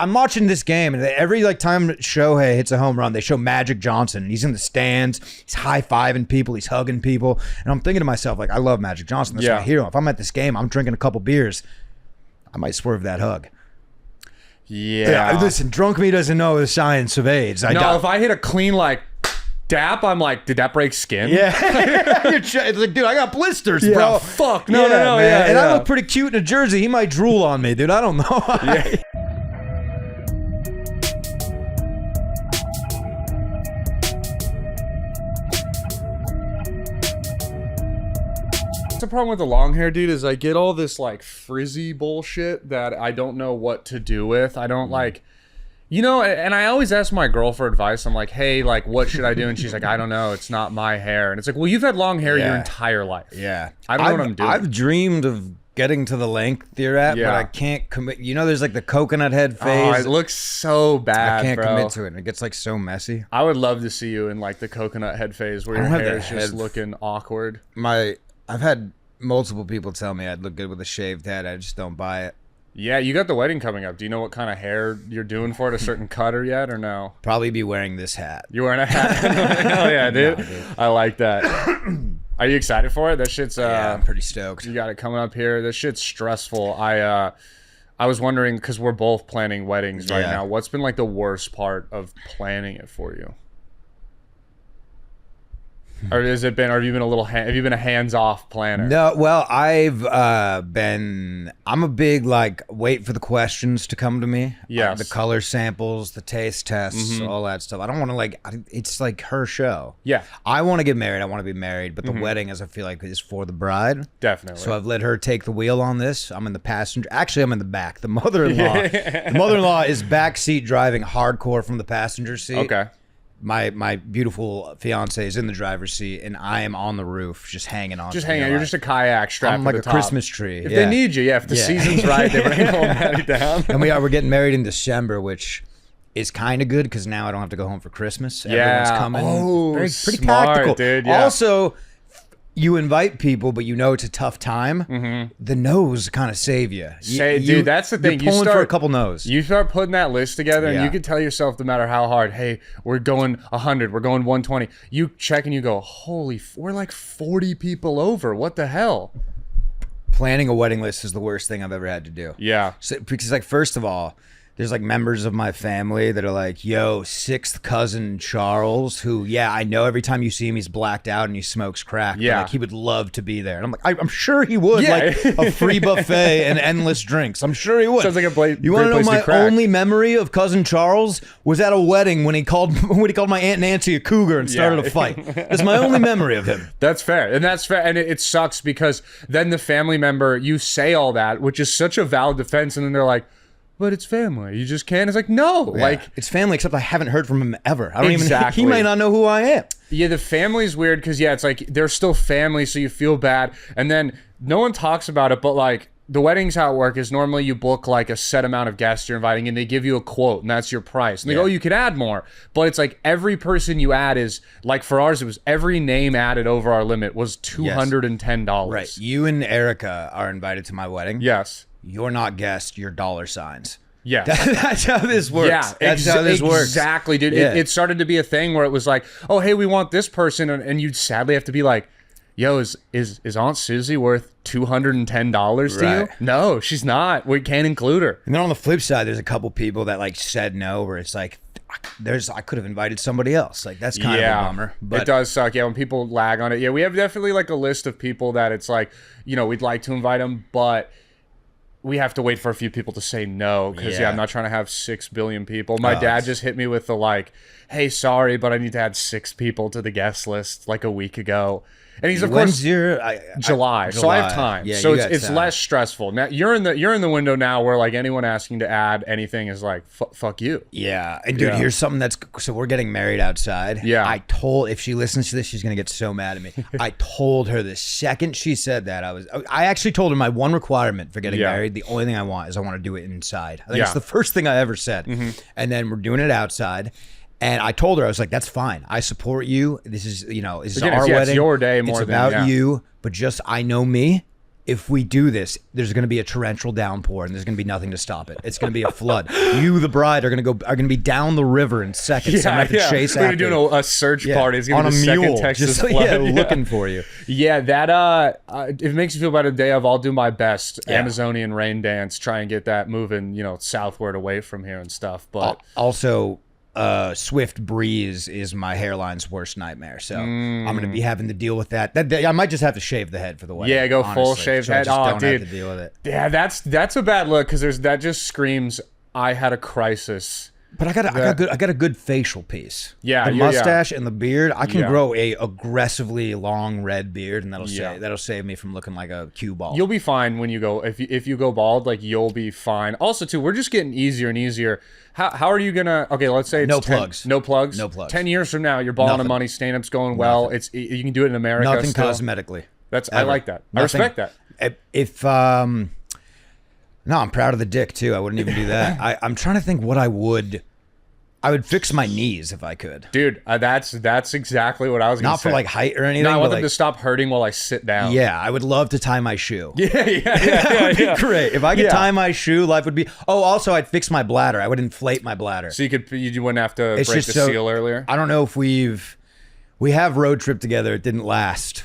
I'm watching this game, and every like time Shohei hits a home run, they show Magic Johnson, and he's in the stands, he's high-fiving people, he's hugging people, and I'm thinking to myself, like, I love Magic Johnson, that's my hero. If I'm at this game, I'm drinking a couple beers, I might swerve that hug. Yeah, listen, drunk me doesn't know the science of AIDS. If I hit a clean like dap, I'm like, did that break skin? Yeah. It's like, dude, I got blisters, bro. Fuck. No. Man. And I look pretty cute in a jersey. He might drool on me, dude. I don't know. Yeah. The problem with the long hair, dude, is I get all this like frizzy bullshit that I don't know what to do with. I don't like, and I always ask my girl for advice. I'm like, hey, like, what should I do? And she's like, I don't know. It's not my hair. And it's like, well, you've had long hair your entire life. Yeah. I don't know what I'm doing. I've dreamed of getting to the length you're at, but I can't commit. There's like the coconut head phase. Oh, it looks so bad, I can't commit to it. And it gets like so messy. I would love to see you in like the coconut head phase where your hair is just looking awkward. I've had multiple people tell me I'd look good with a shaved head. I just don't buy it. Yeah, you got the wedding coming up. Do you know what kind of hair you're doing for it? A certain cutter yet or no? Probably be wearing this hat. You wearing a hat? Hell yeah, dude. No, dude. I like that. Are you excited for it? That shit's yeah, I'm pretty stoked. You got it coming up here. This shit's stressful. I was wondering, because we're both planning weddings right now, what's been like the worst part of planning it for you? Or have you been a hands-off planner? No, well, I'm a big like wait for the questions to come to me. Yes. The color samples, the taste tests, all that stuff. I don't want to it's like her show. Yeah. I want to get married. I want to be married, but the wedding, as I feel like, is for the bride. Definitely. So I've let her take the wheel on this. I'm in the passenger. Actually, I'm in the back. The mother-in-law is backseat driving hardcore from the passenger seat. Okay. My beautiful fiance is in the driver's seat, and I am on the roof, just hanging on. Just hanging out. You're just a kayak strapped I'm like to a the top. Christmas tree. If they need you, if the season's right, they bring old Matty down. And we're getting married in December, which is kind of good because now I don't have to go home for Christmas. Everyone's coming. Oh, pretty smart, tactical, dude. Yeah. Also, you invite people, but it's a tough time. The no's kind of save you. Dude, that's the thing. You're pulling for a couple no's. You start putting that list together, and you can tell yourself, no matter how hard, hey, we're going 100, we're going 120. You check and you go, we're like 40 people over. What the hell? Planning a wedding list is the worst thing I've ever had to do. Yeah. So, because like, first of all, there's like members of my family that are like, yo, sixth cousin Charles, who, I know every time you see him, he's blacked out and he smokes crack. Yeah. But, like, he would love to be there. And I'm like, I'm sure he would. Yeah. Like a free buffet and endless drinks. I'm sure he would. Sounds like a great You want to know my crack. only memory of cousin Charles was at a wedding when he called my Aunt Nancy a cougar and started a fight. That's my only memory of him. That's fair. And that's fair. And it sucks because then the family member, you say all that, which is such a valid defense. And then they're like, but it's family. You just can't. It's like, no. Like, it's family, except I haven't heard from him ever. I don't even. Exactly. He might not know who I am. Yeah, the family's weird because, it's like they're still family, so you feel bad. And then no one talks about it, but like the weddings, how it works is normally you book like a set amount of guests you're inviting and they give you a quote and that's your price. And they go, you could add more. But it's like every person you add is, like for ours, it was every name added over our limit was $210. Right. You and Erica are invited to my wedding. Yes. You're not guests, you're dollar signs. Yeah. That's how this works. Yeah, that's how this works. Exactly, dude. Yeah. It started to be a thing where it was like, oh, hey, we want this person. And you'd sadly have to be like, yo, is Aunt Susie worth $210 to you? No, she's not. We can't include her. And then on the flip side, there's a couple people that like said no, where it's like, I could have invited somebody else. Like, that's kind of a bummer. But it does suck. Yeah, when people lag on it. Yeah, we have definitely like a list of people that it's like, we'd like to invite them, but we have to wait for a few people to say no because I'm not trying to have 6 billion people. My dad just hit me with the like, hey, sorry, but I need to add 6 people to the guest list like a week ago. And he's, of course, July, so I have time. Yeah, so it's less stressful. Now you're in the window now where like anyone asking to add anything is like fuck you. Yeah, and dude, here's something so we're getting married outside. Yeah, if she listens to this, she's gonna get so mad at me. I told her the second she said that I actually told her my one requirement for getting married. The only thing I want is I want to do it inside. I think it's the first thing I ever said. And then we're doing it outside. And I told her, I was like, that's fine. I support you. This is, this is our wedding. It's your day more than it's about you. But just, I know me. if we do this, there's going to be a torrential downpour and there's going to be nothing to stop it. It's going to be a flood. You, the bride, are going to be down the river in seconds. I'm going to have to chase after. We're doing a search party. It's going to be the second Texas flood. Looking for you. Yeah, that if it makes you feel better today, I'll do my best. Amazonian rain dance, try and get that moving, southward away from here and stuff. But also, swift breeze is my hairline's worst nightmare, so I'm going to be having to deal with that. I might just have to shave the head for the wedding. Yeah, go full shaved head. Don't have to deal with it. Yeah, that's a bad look because that just screams I had a crisis. But I got a good facial piece. Yeah, the mustache and the beard. I can grow a aggressively long red beard, and that'll save me from looking like a cue ball. You'll be fine when you go if you go bald. Like you'll be fine. Also, too, we're just getting easier and easier. How are you gonna? Okay, let's say it's no plugs. 10 years from now, you're balling of money. Stand-up's going well. You can do it in America. Nothing still. Cosmetically. I like that. I respect that. No, I'm proud of the dick too. I wouldn't even do that. I'm trying to think what I would fix my knees if I could. Dude, that's exactly what I was going to say. Not for like height or anything. No, I want them to stop hurting while I sit down. Yeah, I would love to tie my shoe. Yeah. That would be great. If I could tie my shoe, life would be... Oh, also, I'd fix my bladder. I would inflate my bladder. So you wouldn't have to break the seal earlier? I don't know if we have road trip together. It didn't last.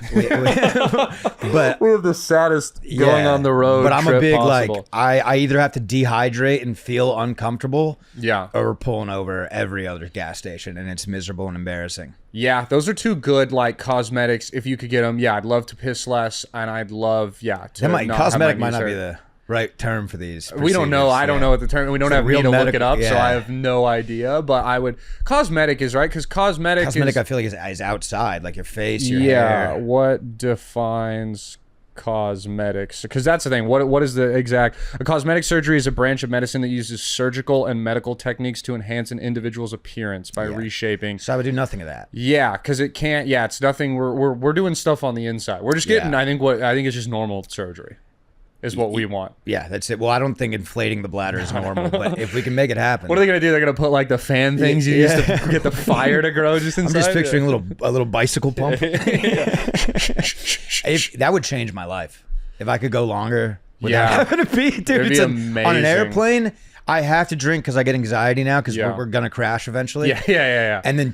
But we have the saddest going on the road. But I'm a big possible. I either have to dehydrate and feel uncomfortable. Yeah. Or we're pulling over every other gas station and it's miserable and embarrassing. Yeah, those are two good cosmetics if you could get them. Yeah, I'd love to piss less and I'd love cosmetic might not be the right term for these. We don't know. I don't know what the term. We don't have me to look it up, so I have no idea. But I would. Cosmetic is right because cosmetic. I feel like is outside, like your face, your hair. Yeah. What defines cosmetics? Because that's the thing. What is the exact? A cosmetic surgery is a branch of medicine that uses surgical and medical techniques to enhance an individual's appearance by reshaping. So I would do nothing of that. Yeah, because it can't. Yeah, it's nothing. We're doing stuff on the inside. We're just getting. I think it's just normal surgery. Is what we want. Yeah, that's it. Well, I don't think inflating the bladder is normal, but if we can make it happen. What are they going to do? They're going to put the fan things you use to get the fire to grow just inside? I'm just picturing a little bicycle pump. That would change my life. If I could go longer without having to pee. Dude, it's amazing. On an airplane, I have to drink because I get anxiety now because we're going to crash eventually. Yeah. And then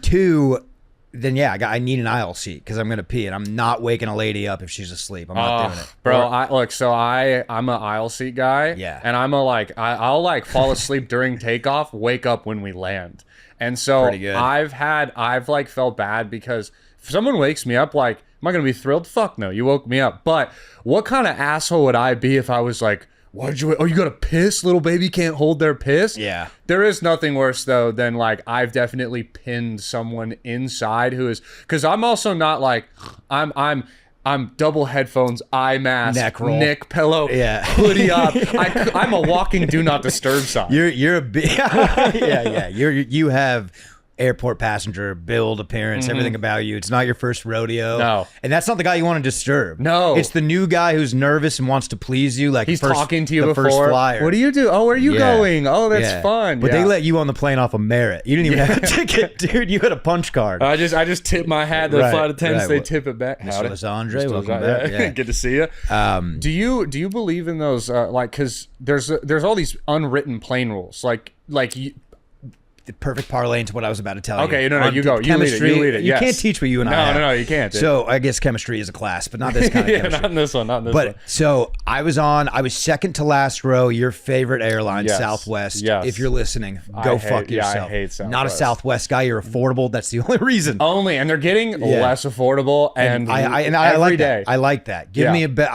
I need an aisle seat because I'm gonna pee and I'm not waking a lady up if she's asleep. I'm not doing it, bro. I'm an aisle seat guy. Yeah, and I'll fall asleep during takeoff, wake up when we land, and so I've felt bad because if someone wakes me up, am I gonna be thrilled? Fuck no, you woke me up. But what kind of asshole would I be if I was like, why'd you? Oh, you gotta piss? Little baby can't hold their piss. Yeah. There is nothing worse though than I've definitely pinned someone inside who is because I'm also not I'm double headphones, eye mask, neck pillow, hoodie up. I'm a walking do not disturb sign. You're a big you have airport passenger build, appearance, everything about you. It's not your first rodeo. No. And that's not the guy you want to disturb. No. It's the new guy who's nervous and wants to please you. He's talking to you before. First flyer. What do you do? Oh, where are you going? Oh, that's fun. But they let you on the plane off of merit. You didn't even have a ticket, dude. You had a punch card. I just tip my hat to the flight attendants. They tip it back. Mr. Legendre, welcome back. Yeah. Good to see you. Do you believe in those? Because there's all these unwritten plane rules. The perfect parlay into what I was about to tell you. Okay, no, you go. You lead it. You can't teach what you and I have. No, you can't. Dude. So I guess chemistry is a class, but not this kind of chemistry. Not in this one. But so I was second to last row, your favorite airline, Southwest. Yes. If you're listening, go fuck yourself. I hate Southwest. Not a Southwest guy. You're affordable. That's the only reason. And they're getting less affordable. And I like that. I like that. Give me a bit.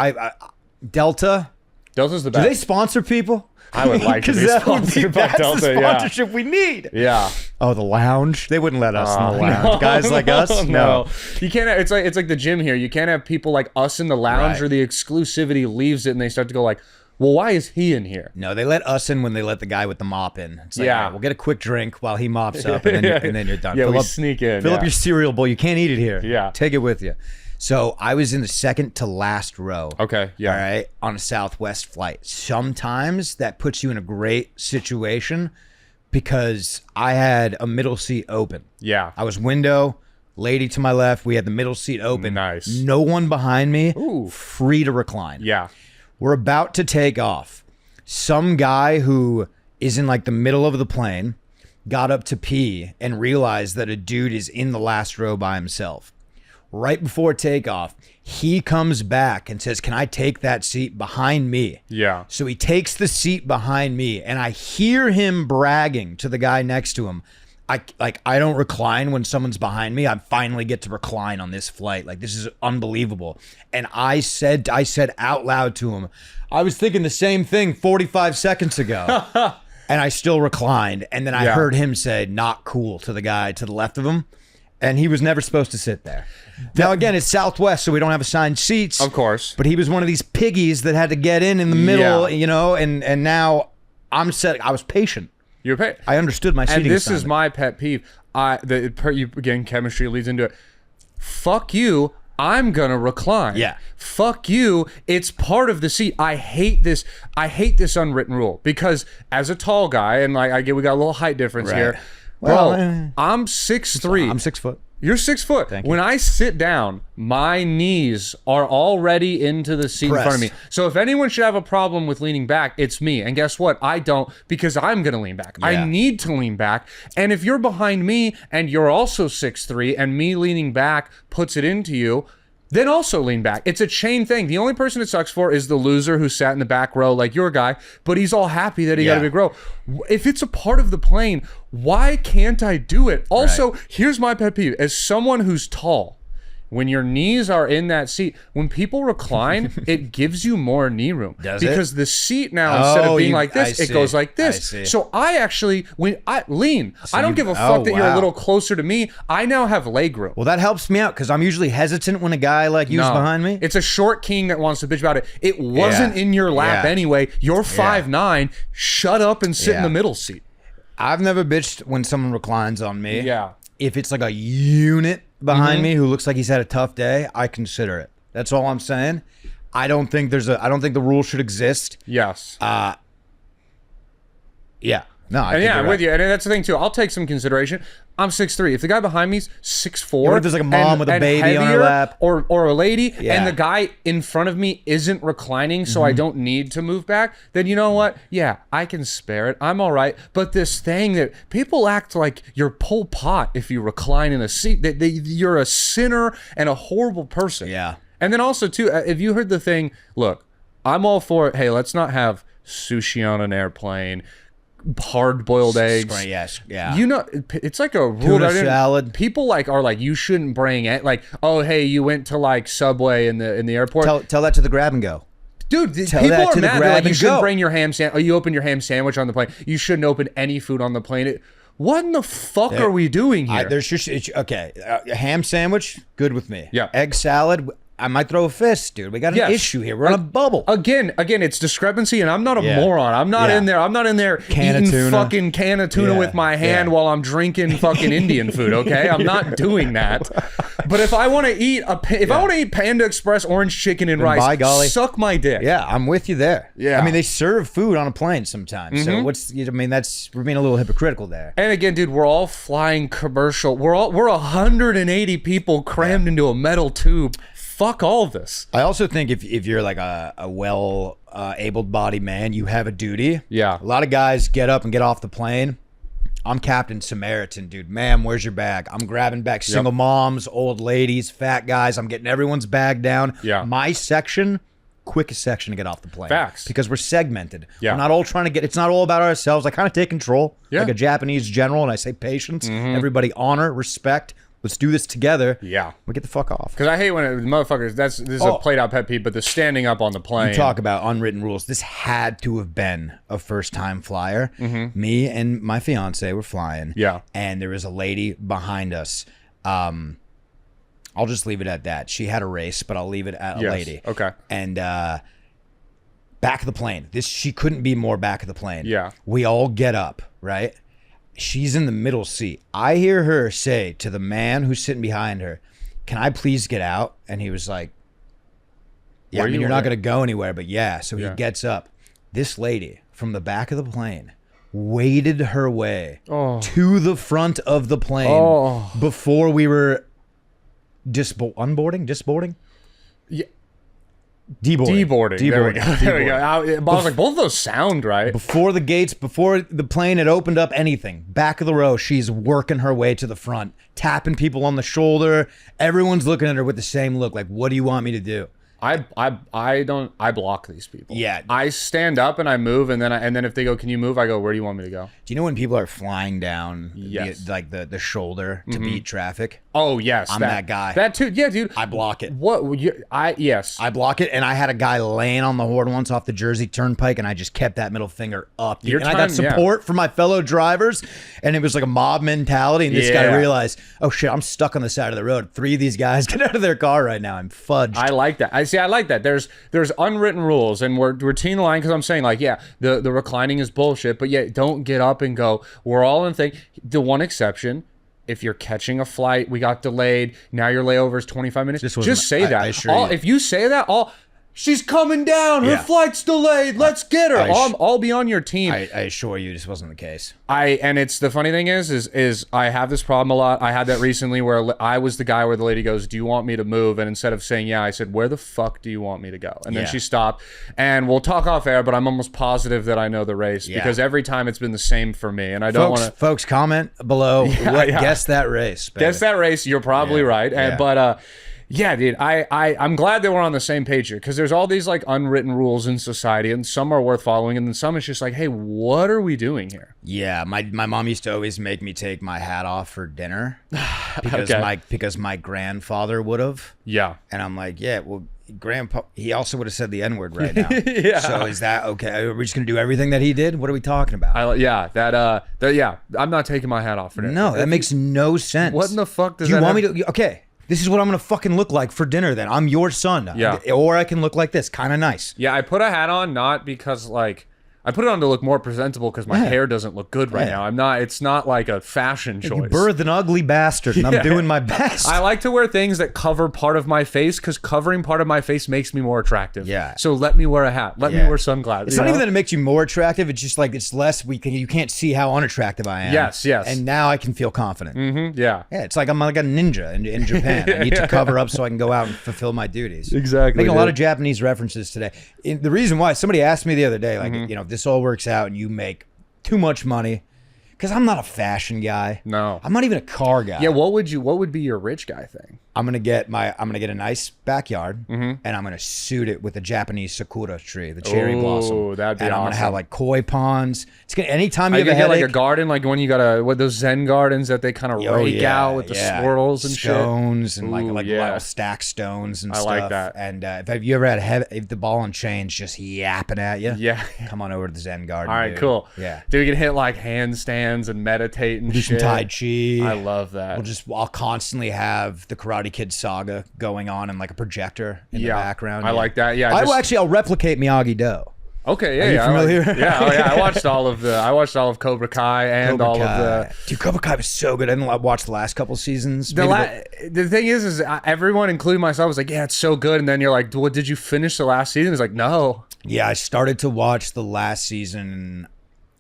Delta. Delta's the best. Do they sponsor people? I would like to be sponsored by Delta. That's the sponsorship we need. Yeah. Oh, the lounge. They wouldn't let us in the lounge. Guys like us. No. You can't. It's like the gym here. You can't have people like us in the lounge, or the exclusivity leaves it, and they start to go well, why is he in here? No, they let us in when they let the guy with the mop in. It's like, all right, we'll get a quick drink while he mops up, and then you're done. Yeah, we sneak in. Fill up your cereal bowl. You can't eat it here. Yeah. Take it with you. So I was in the second to last row. Okay, yeah. All right, on a Southwest flight. Sometimes that puts you in a great situation because I had a middle seat open. Yeah. I was window. Lady to my left. We had the middle seat open. Nice. No one behind me. Ooh. Free to recline. Yeah. We're about to take off. Some guy who is in like the middle of the plane got up to pee and realized that a dude is in the last row by himself. Right before takeoff, he comes back and says, can I take that seat behind me? Yeah. So he takes the seat behind me, and I hear him bragging to the guy next to him. I don't recline when someone's behind me. I finally get to recline on this flight. Like, this is unbelievable. And I said out loud to him, I was thinking the same thing 45 seconds ago. And I still reclined. And then I heard him say, not cool, to the guy to the left of him. And he was never supposed to sit there. Now, again, it's Southwest, so we don't have assigned seats. Of course. But he was one of these piggies that had to get in the middle, you know, and now I was patient. You're paid. I understood my seating And this assignment. is my pet peeve. Again, chemistry leads into it. Fuck you. I'm gonna recline. Yeah. Fuck you. It's part of the seat. I hate this. I hate this unwritten rule because as a tall guy, and like we got a little height difference here. Well, Bro, I'm 6'3". I'm 6 foot. You're 6 foot. Thank you. When I sit down, my knees are already into the seat in front of me. So if anyone should have a problem with leaning back, it's me. And guess what? I don't, because I'm going to lean back. Yeah. I need to lean back. And if you're behind me and you're also 6'3", and me leaning back puts it into you, then also lean back. It's a chain thing. The only person it sucks for is the loser who sat in the back row like your guy, but he's all happy that he got a big row. If it's a part of the plane, why can't I do it? Also, here's my pet peeve. As someone who's tall, when your knees are in that seat, when people recline, it gives you more knee room. Does it? Because the seat now, instead of being like this, it goes like this. I see. So I actually, when I lean, I don't give a fuck that you're a little closer to me. I now have leg room. Well, that helps me out because I'm usually hesitant when a guy like you's behind me. It's a short king that wants to bitch about it. It wasn't in your lap anyway. You're 5'9". Shut up and sit in the middle seat. I've never bitched when someone reclines on me. Yeah. If it's like a unit behind me who looks like he's had a tough day, I consider it. That's all I'm saying. I don't think the rule should exist. Yes. Yeah. No, I'm with you. And that's the thing too. I'll take some consideration. I'm 6'3". If the guy behind me's 6'4", what if there's like a mom with a baby on her lap, or a lady, and the guy in front of me isn't reclining, so I don't need to move back, then you know what? Yeah, I can spare it. I'm all right. But this thing that people act like you're Pol Pot if you recline in a seat, that you're a sinner and a horrible person. Yeah. And then also too, if you heard the thing, look, I'm all for it. Hey, let's not have sushi on an airplane. Hard-boiled eggs. Yes, yeah. You know, it's like a rule. Tuna salad. People are like, you shouldn't bring it. Like, oh, hey, you went to like Subway in the airport. Tell that to the grab and go. Dude, people are mad. They're like, you shouldn't bring your ham sandwich. Oh, you open your ham sandwich on the plane. You shouldn't open any food on the plane. What in the fuck are we doing here? Ham sandwich, good with me. Yeah. Egg salad, I might throw a fist, dude. We got an issue here. We're on a bubble. Again, it's discrepancy, and I'm not a moron. I'm not in there. I'm not in there eating fucking can of tuna with my hand while I'm drinking fucking Indian food. Okay, I'm not doing that. But if I want to eat Panda Express orange chicken and rice, by golly, suck my dick. Yeah, I'm with you there. Yeah, I mean they serve food on a plane sometimes. So we're being a little hypocritical there. And again, dude, we're all flying commercial. We're 180 people crammed into a metal tube. Fuck all of this. I also think if you're like a well able-bodied man, you have a duty. Yeah. A lot of guys get up and get off the plane. I'm Captain Samaritan, dude. Ma'am, where's your bag? I'm grabbing back single moms, old ladies, fat guys. I'm getting everyone's bag down. Yeah. My section, quickest section to get off the plane. Facts. Because we're segmented. Yeah. We're not all trying to get, it's not all about ourselves. I kind of take control like a Japanese general, and I say patience. Everybody honor, respect. Let's do this together. Yeah. We get the fuck off. Because I hate when motherfuckers, this is a played out pet peeve, but the standing up on the plane. You talk about unwritten rules. This had to have been a first-time flyer. Me and my fiance were flying. Yeah. And there was a lady behind us. I'll just leave it at that. She had a race, but I'll leave it at a lady. Okay. And back of the plane. She couldn't be more back of the plane. Yeah. We all get up, right? She's in the middle seat. I hear her say to the man who's sitting behind her, "Can I please get out?" And he was like, "Yeah, I mean, you're not going to go anywhere, but yeah." So he gets up. This lady from the back of the plane waded her way to the front of the plane before we were Disboarding? Yeah. Deboarding. Deboarding. There we go. There we go. I was like, both of those sound right. Before the plane had opened up anything, back of the row, she's working her way to the front, tapping people on the shoulder. Everyone's looking at her with the same look, like, what do you want me to do? I block these people. Yeah. I stand up and I move, and then if they go, can you move? I go, where do you want me to go? Do you know when people are flying down Yes. the shoulder to beat traffic? Oh yes, I'm that guy. That too. Yeah, dude. I block it. Yes. I block it, and I had a guy laying on the horn once off the Jersey Turnpike, and I just kept that middle finger up. Dude. I got support from my fellow drivers, and it was like a mob mentality, and this guy realized, oh shit, I'm stuck on the side of the road. 3 of these guys get out of their car right now. I'm fudged. I like that. I like that. There's unwritten rules, and we're teeing the line because I'm saying, like, yeah, the reclining is bullshit, but yeah, don't get up and go, we're all in thing. The one exception, if you're catching a flight, we got delayed, now your layover is 25 minutes, just say that. If you say that, she's coming down, her flight's delayed, let's get her. I'll be on your team. I assure you this wasn't the case. And it's the funny thing is I have this problem a lot. I had that recently where I was the guy where the lady goes, do you want me to move? And instead of saying yeah, I said, where the fuck do you want me to go? And then she stopped, and we'll talk off air, but I'm almost positive that I know the race because every time it's been the same for me, and I don't want to. Folks, comment below. Guess that race. Baby. Guess that race. You're probably right. But yeah, dude, I'm glad that we're on the same page here, because there's all these like unwritten rules in society, and some are worth following, and then some is just like, hey, what are we doing here? Yeah, my mom used to always make me take my hat off for dinner because my grandfather would have. Yeah, and I'm like, yeah, well, grandpa, he also would have said the N-word right now. So is that okay? Are we just gonna do everything that he did? What are we talking about? I'm not taking my hat off for dinner. No, that makes no sense. What in the fuck does do you want me to? Okay. This is what I'm going to fucking look like for dinner then. I'm your son. Yeah. Or I can look like this. Kind of nice. Yeah, I put a hat on not because like I put it on to look more presentable because my hair doesn't look good right now. It's not like a fashion choice. You birthed an ugly bastard, and I'm doing my best. I like to wear things that cover part of my face because covering part of my face makes me more attractive. Yeah. So let me wear a hat. Let me wear sunglasses. It's not even that it makes you more attractive. It's just like it's less. You can't see how unattractive I am. Yes. And now I can feel confident. Mm-hmm. Yeah. Yeah. It's like I'm like a ninja in Japan. I need to cover up so I can go out and fulfill my duties. Exactly. Making a lot of Japanese references today. The reason why somebody asked me the other day, like, if this all works out and you make too much money, because I'm not a fashion guy. No, I'm not even a car guy. Yeah, what would be your rich guy thing? I'm gonna get a nice backyard, and I'm gonna suit it with a Japanese sakura tree, the cherry blossom. Oh, that'd be awesome. I'm gonna have like koi ponds. It's gonna anytime you have a headache, like a garden, like when you got those Zen gardens that they kind of rake out with the swirls and stones and shit. like little stack stones and stuff. I like that. And if you ever had if the ball and chains just yapping at you, come on over to the Zen garden. All right, dude. Cool. Yeah, dude, we can hit like handstands and meditate and do shit. some Tai Chi. I love that. I'll constantly have the Karate Kid saga going on and like a projector in the background. I like that. Yeah, I'll replicate Miyagi Do. Okay, yeah, Are you familiar? I watched all of Cobra Kai and all of the. Dude, Cobra Kai was so good. I didn't watch the last couple seasons. The thing is everyone, including myself, was like, "Yeah, it's so good." And then you're like, "What? Did you finish the last season?" It's like, "No." Yeah, I started to watch the last season,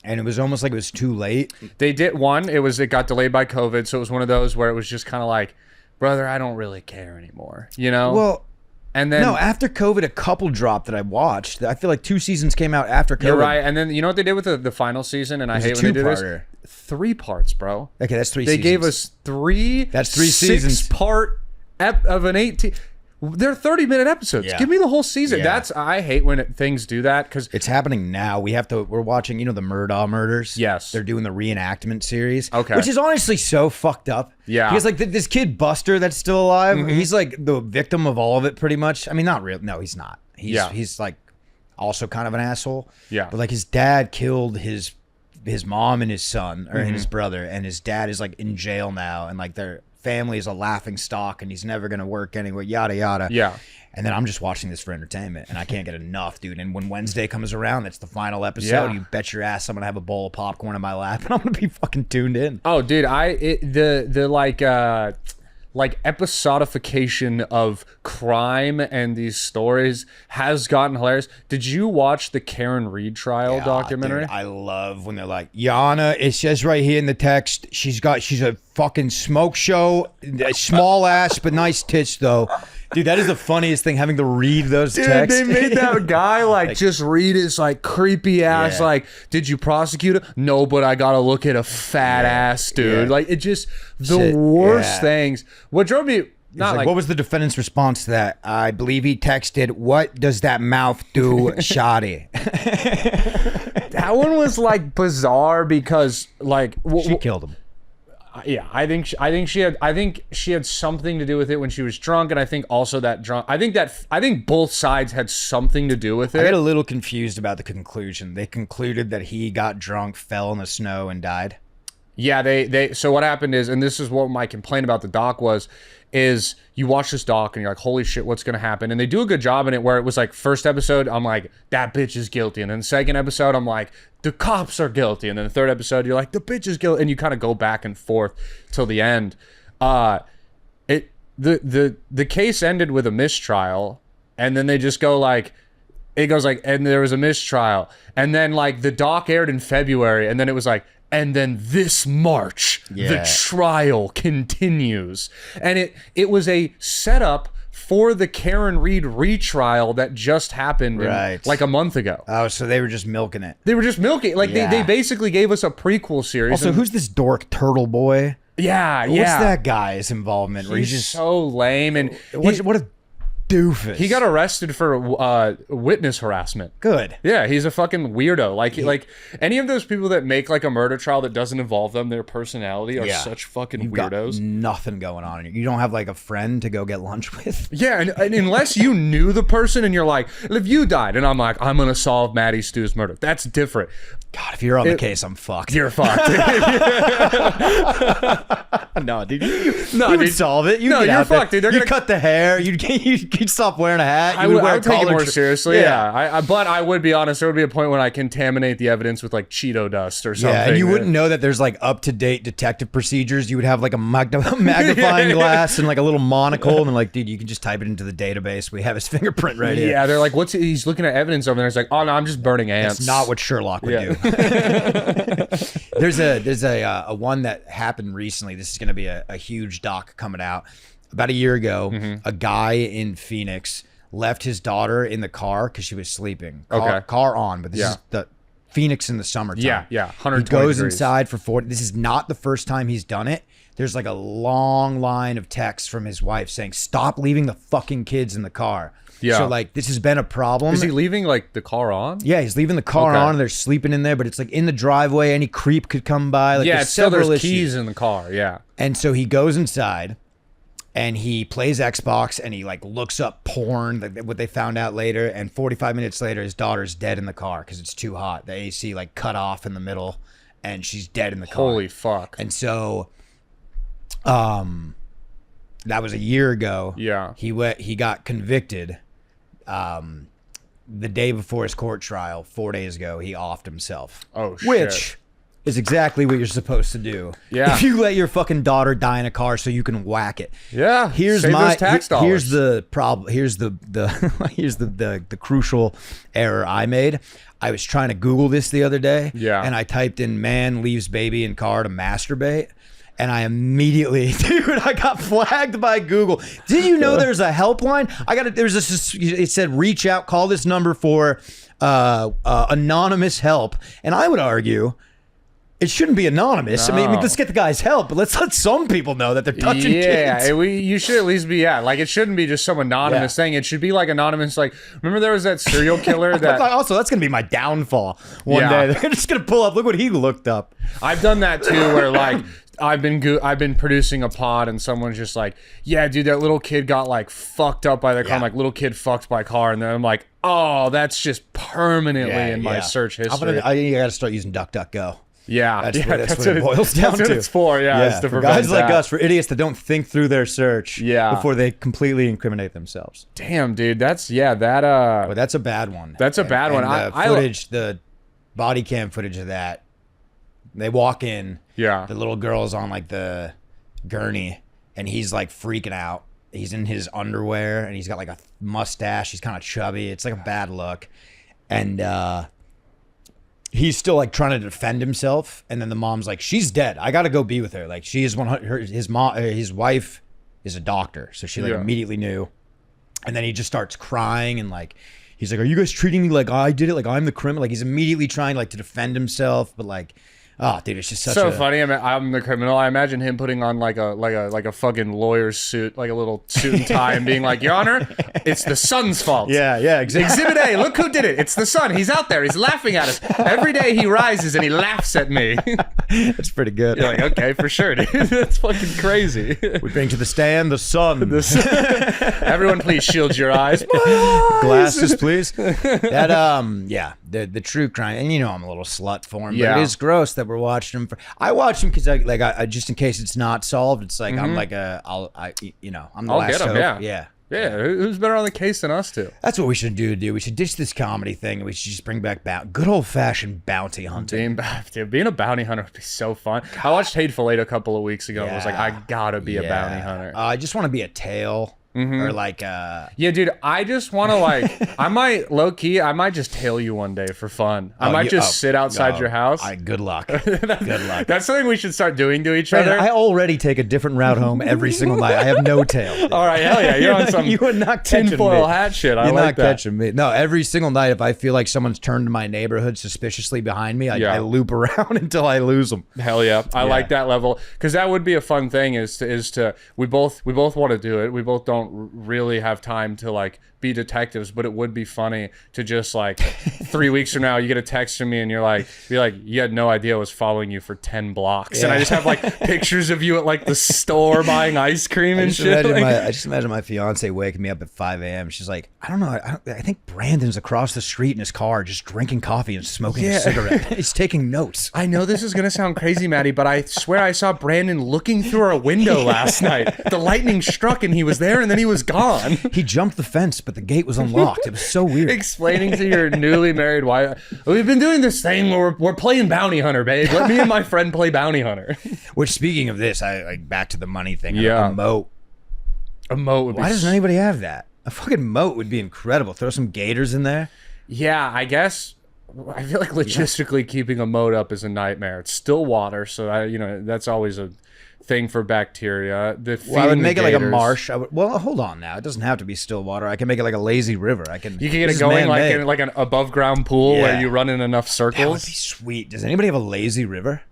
and it was almost like it was too late. They did one. It got delayed by COVID, so it was one of those where it was just kind of like, brother, I don't really care anymore. You know? Well. And then after COVID, a couple dropped that I watched. I feel like 2 seasons came out after COVID. You're right. And then you know what they did with the final season? And I hate when they do this. 3 parts, bro. Okay, that's 3 seasons. They gave us 3. That's 3 seasons. 6-part of an 18. They're 30-minute episodes. Give me the whole season. I hate when things do that because it's happening now. We're watching, the Murdaugh murders. Yes, they're doing the reenactment series. Okay, which is honestly so fucked up. Yeah, because like this kid Buster that's still alive, he's like the victim of all of it, pretty much. I mean, not real. No, he's not. He's like also kind of an asshole. Yeah, but like his dad killed his mom and his son or his brother, and his dad is like in jail now, and like their family is a laughing stock, and he's never gonna work anywhere. Yada yada. Yeah. And then I'm just watching this for entertainment, and I can't get enough, dude. And when Wednesday comes around, that's the final episode. You bet your ass I'm gonna have a bowl of popcorn in my lap, and I'm gonna be fucking tuned in. Oh, dude, the episodification of crime and these stories has gotten hilarious. Did you watch the Karen Reed trial documentary? Dude, I love when they're like, Yana, it says right here in the text, she's a fucking smoke show. Small ass, but nice tits, though. Dude, that is the funniest thing, having to read those texts. Dude, they made that guy, like, just read his, like, creepy ass, like, did you prosecute it? No, but I gotta look at a fat ass, dude. Like, it just, the worst things. What drove me... Not like, what was the defendant's response to that? I believe he texted, "What does that mouth do, shoddy?" That one was like bizarre because like she killed him. Yeah, I think she had something to do with it when she was drunk, and I think also that drunk. I think both sides had something to do with it. I get a little confused about the conclusion. They concluded that he got drunk, fell in the snow, and died. Yeah, they. So what happened is, and this is what my complaint about the doc was, is you watch this doc and you're like, holy shit, what's gonna happen? And they do a good job in it where it was like, first episode, I'm like, that bitch is guilty. And then the second episode, I'm like, the cops are guilty. And then the third episode, you're like, the bitch is guilty. And you kind of go back and forth till the end. The case ended with a mistrial. And then they just go like, it goes like, and there was a mistrial. And then like the doc aired in February. And then it was like, and then this March, the trial continues. And it was a setup for the Karen Reed retrial that just happened like a month ago. Oh, so they were just milking it. They were just milking. Like they basically gave us a prequel series. Also, who's this dork Turtle Boy? Yeah, What's that guy's involvement? He's just so lame. And what a doofus. He got arrested for witness harassment. Good. Yeah, he's a fucking weirdo. Like any of those people that make like a murder trial that doesn't involve them, their personality are such fucking weirdos. Got nothing going on. You don't have like a friend to go get lunch with. Yeah, and unless you knew the person and you're like, if you died and I'm like, I'm gonna solve Matty Stu's murder, that's different. God, if you're on the case, I'm fucked. You're fucked. No, dude. You would solve it. You're fucked, dude. You'd cut the hair. You'd stop wearing a hat. I would take it more seriously. Yeah. But I would be honest. There would be a point when I contaminate the evidence with like Cheeto dust or something. Yeah, and you wouldn't know that there's like up-to-date detective procedures. You would have like a magnifying glass and like a little monocle, and like, dude, you can just type it into the database. We have his fingerprint right here. Yeah, they're like, he's looking at evidence over there. It's like, oh no, I'm just burning ants. That's not what Sherlock would do. There's a one that happened recently. This is going to be a huge doc coming out. About a year ago, a guy in Phoenix left his daughter in the car because she was sleeping. Car on, but this is the Phoenix in the summertime. Yeah. 120 He goes degrees. inside for 40. This is not the first time he's done it. There's like a long line of texts from his wife saying, stop leaving the fucking kids in the car. Yeah. So like this has been a problem. Is he leaving like the car on? Yeah, he's leaving the car on and they're sleeping in there, but it's like in the driveway, any creep could come by. Like there's keys in the car, And so he goes inside and he plays Xbox and he like looks up porn, like what they found out later, and 45 minutes later his daughter's dead in the car because it's too hot. The AC like cut off in the middle and she's dead in the car. Holy fuck. And so that was a year ago. Yeah. He got convicted. The day before his court trial, 4 days ago, he offed himself. Oh, shit. Which is exactly what you're supposed to do. Yeah. If you let your fucking daughter die in a car so you can whack it. Yeah. Here's Save those tax dollars. Here's the problem. Here's the here's the crucial error I made. I was trying to Google this the other day. Yeah. And I typed in "man leaves baby in car to masturbate." And I immediately, I got flagged by Google. Did you know there's a helpline? It said, reach out, call this number for anonymous help. And I would argue it shouldn't be anonymous. No. I mean, let's get the guy's help, but let's let some people know that they're touching kids. Yeah, you should at least be, like it shouldn't be just some anonymous thing. It should be like anonymous. Like, remember there was that serial killer that... Also, that's going to be my downfall one day. They're just going to pull up, look what he looked up. I've done that too, where like... I've been producing a pod and someone's just like, yeah, dude, that little kid got like fucked up by their car. I'm like, little kid fucked by car. And then I'm like, oh, that's just permanently in my search history. I got to start using DuckDuckGo. Yeah. That's what it boils down to. That's what it's for. Yeah. It's to for guys like us, for idiots that don't think through their search before they completely incriminate themselves. Damn, dude. That's a bad one. That's a bad one. The body cam footage of that, they walk in. Yeah. The little girl's on like the gurney and he's like freaking out. He's in his underwear and he's got like a mustache. He's kind of chubby. It's like a bad look. And he's still like trying to defend himself, and then the mom's like, she's dead, I gotta go be with her. Like, she is his wife is a doctor, so she like immediately knew. And then he just starts crying, and like he's like, are you guys treating me like I did it, like I'm the criminal? Like, he's immediately trying like to defend himself, but like, oh, dude, it's just so funny. I mean, I'm the criminal. I imagine him putting on like a fucking lawyer's suit, like a little suit and tie, and being like, Your Honor, it's the sun's fault. Yeah, exactly. Exhibit A, look who did it. It's the sun. He's out there. He's laughing at us. Every day he rises and he laughs at me. That's pretty good. You're like, okay, for sure, dude. That's fucking crazy. We bring to the stand the sun. Everyone, please shield your eyes. Glasses, please. That the true crime, and you know I'm a little slut for him, but it is gross that we're watching him. I watch him because I just in case it's not solved, it's like I'm like I'm the last hope. Yeah, who's better on the case than us two? That's what we should do, dude. We should ditch this comedy thing, and we should just bring back good old-fashioned bounty hunting. Being a bounty hunter would be so fun. God. I watched Hateful Eight a couple of weeks ago and was like, I gotta be a bounty hunter. I just want to be a tail. Or like yeah, dude, I just want to like I might just tail you one day for fun. I might just sit outside your house. Good luck. Good luck. That's something we should start doing to each other. I already take a different route home every single night. I have no tail, dude. All right, hell yeah, you're on some you are not tinfoil hat shit. You're not catching me. No, every single night if I feel like someone's turned to my neighborhood suspiciously behind me, I loop around until I lose them. Hell yeah. I like that level, because that would be a fun thing is to we both want to do it. We both don't really have time to like be detectives, but it would be funny to just like 3 weeks from now you get a text from me and be like you had no idea I was following you for 10 blocks and I just have like pictures of you at like the store buying ice cream and shit. I just imagine my fiance waking me up at 5 a.m. She's like, I don't know, I think Brandon's across the street in his car just drinking coffee and smoking a cigarette. He's taking notes. I know this is gonna sound crazy, Matty, but I swear I saw Brandon looking through our window last night. The lightning struck and he was there and then he was gone. He jumped the fence, but the gate was unlocked. It was so weird. Explaining to your newly married wife, we've been doing this thing where we're playing bounty hunter, babe. Let me and my friend play bounty hunter. Which, speaking of this, I like back to the money thing. A moat. A moat would be. Why doesn't anybody have that? A fucking moat would be incredible. Throw some gators in there. Yeah, I guess. I feel like logistically keeping a moat up is a nightmare. It's still water, so that's always a thing for bacteria. I would make it like a marsh. Well, hold on now. It doesn't have to be still water. I can make it like a lazy river. You can get it going like an above ground pool where you run in enough circles. That would be sweet. Does anybody have a lazy river?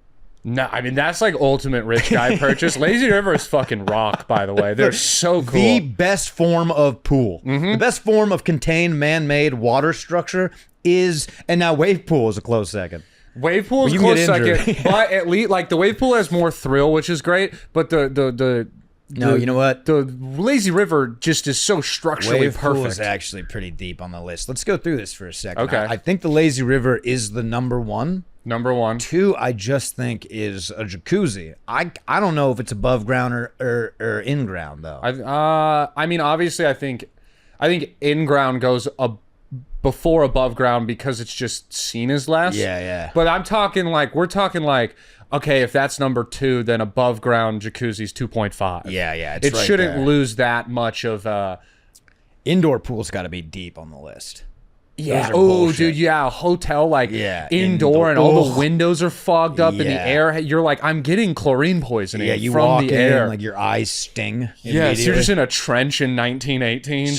No, I mean that's like ultimate rich guy purchase. Lazy river is fucking rock, by the way. They're so cool. The best form of pool. The best form of contained man-made water structure is, and now wave pool is a close second. Wave pool is close second, but at least like the wave pool has more thrill, which is great. But you know what? The lazy river just is so structurally perfect. Pool is actually pretty deep on the list. Let's go through this for a second. Okay. I think the lazy river is the number one. Number one. 2, I just think is a jacuzzi. I don't know if it's above ground or in ground though. I mean, obviously, I think in ground goes before above ground because it's just seen as less. Yeah. But we're talking like, okay, if that's number 2, then above ground jacuzzi's 2.5. Yeah. It right shouldn't there. Lose that much of. Indoor pool's got to be deep on the list. Yeah. Oh, dude. Yeah. A hotel indoor and all the windows are fogged up in the air. You're like, I'm getting chlorine poisoning. Yeah. You from walk the air, like your eyes sting. Yeah. So you're just in a trench in 1918.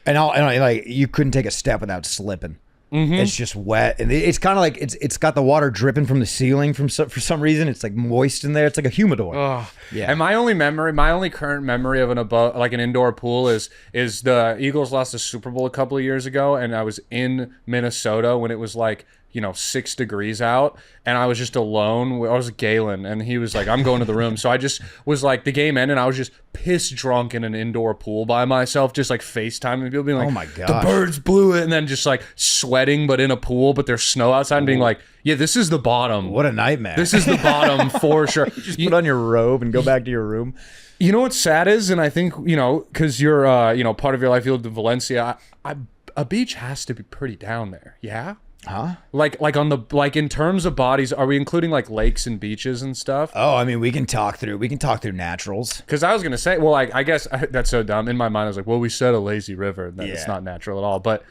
And like you couldn't take a step without slipping. It's just wet, and it's kind of like it's got the water dripping from the ceiling for some reason. It's like moist in there. It's like a humidor. Oh. Yeah. And my only current memory of an indoor pool is the Eagles lost the Super Bowl a couple of years ago, and I was in Minnesota when it was like 6 degrees out, and I was just alone. I was with Galen, and he was like, I'm going to the room. So I just was like, the game ended, and I was just piss drunk in an indoor pool by myself, just like FaceTiming people being like, oh my God, the birds blew it, and then just like sweating, but in a pool, but there's snow outside, and being like, yeah, this is the bottom. What a nightmare. This is the bottom for sure. You just put on your robe and go back to your room. You know what's sad is, and I think, because you're, part of your life, you lived in Valencia, a beach has to be pretty down there, yeah? Huh? Like in terms of bodies, are we including like lakes and beaches and stuff? Oh, I mean, we can talk through naturals. Because I was gonna say, well, like I guess that's so dumb. In my mind, I was like, well, we said a lazy river, and that it's not natural at all. But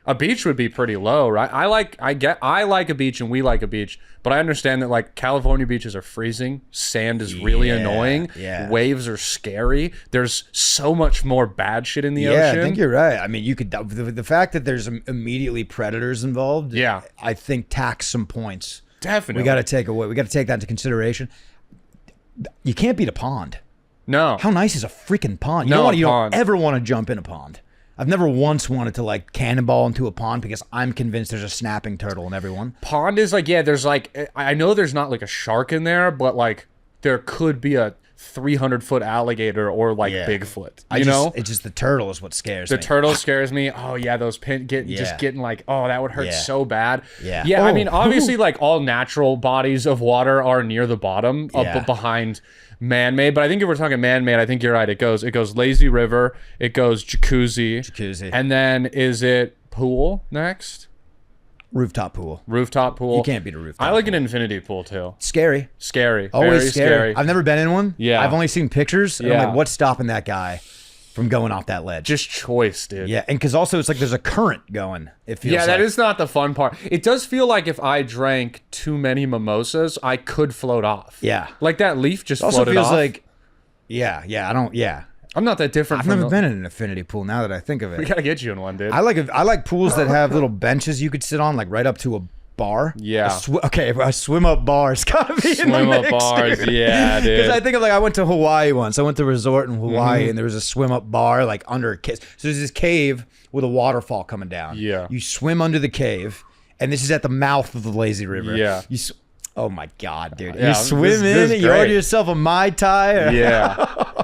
A beach would be pretty low, right? I like a beach and we like a beach, but I understand that like California beaches are freezing. Sand is really annoying. Yeah. Waves are scary. There's so much more bad shit in the ocean. Yeah, I think you're right. I mean, you could the fact that there's immediately predators involved. Yeah. I think tax some points. Definitely. We got to take that into consideration. You can't beat a pond. No. How nice is a freaking pond? You don't ever want to jump in a pond. I've never once wanted to like cannonball into a pond because I'm convinced there's a snapping turtle in every one. Pond is like, there's like, I know there's not like a shark in there, but like there could be a 300-foot alligator or like Bigfoot. It's just the turtle is what scares me. The turtle scares me. Oh yeah, those just getting like, oh, that would hurt so bad. Yeah. Yeah, I mean, obviously like all natural bodies of water are near the bottom, up behind man-made, but I think if we're talking man-made, I think you're right. It goes lazy river, it goes jacuzzi, and then is it pool next? Rooftop pool. You can't beat a rooftop. I like pool. An infinity pool too. Scary. Always Very scary. I've never been in one. Yeah. I've only seen pictures. And I'm like, what's stopping that guy from going off that ledge? Just choice, dude. Yeah, and because also it's like there's a current going. It feels that is not the fun part. It does feel like if I drank too many mimosas, I could float off. Yeah. Like that leaf just also floated feels off. like, yeah. I'm not that different. I've never been in an infinity pool. Now that I think of it, we gotta get you in one, dude. I like pools that have little benches you could sit on, like right up to a bar. Yeah. A swim up bar's gotta be in the mix, bars. dude. Yeah, dude. Because I think of like I went to Hawaii once. I went to a resort in Hawaii and there was a swim up bar like under a cave. So there's this cave with a waterfall coming down. Yeah. You swim under the cave, and this is at the mouth of the lazy river. Yeah. Oh my God, dude! Yeah, you swim in, you order yourself a Mai Tai. Yeah.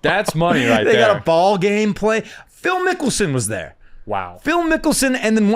That's money right there. They got a ball game play. Phil Mickelson was there. Wow. Phil Mickelson and then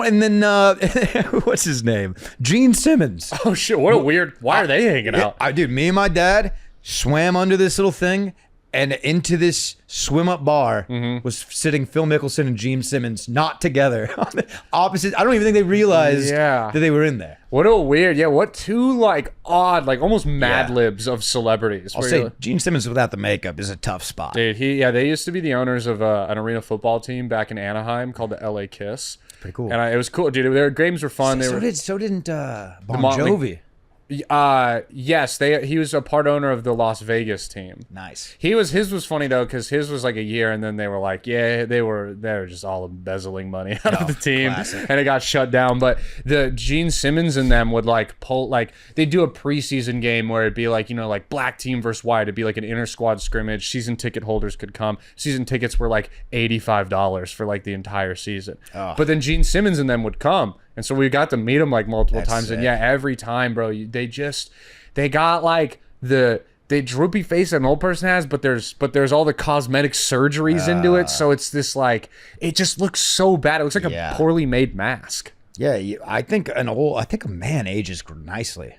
what's his name? Gene Simmons. Oh shit! What a weird. Why are they hanging out? Dude, me and my dad swam under this little thing, and into this swim up bar was sitting Phil Mickelson and Gene Simmons, not together, on the opposite. I don't even think they realized that they were in there. What a weird, what two like odd, like almost Mad Libs of celebrities. I'll say Gene Simmons without the makeup is a tough spot. Dude, they used to be the owners of an arena football team back in Anaheim called the LA Kiss. Pretty cool. And it was cool, dude. Their games were fun. So didn't Bon Jovi. Yes, he was a part owner of the Las Vegas team. Nice. His was funny though, because his was like a year, and then they were like, they were just all embezzling money out of the team, and it got shut down. But the Gene Simmons and them would like pull, like they'd do a preseason game where it'd be like, like black team versus white. It'd be like an inter squad scrimmage. Season ticket holders could come. Season tickets were like $85 for like the entire season. Oh. But then Gene Simmons and them would come. And so we got to meet him like multiple times. Sick. And every time, bro, they got like the droopy face that an old person has, but there's all the cosmetic surgeries into it. So it's this like, it just looks so bad. It looks like a poorly made mask. Yeah. I think a man ages nicely.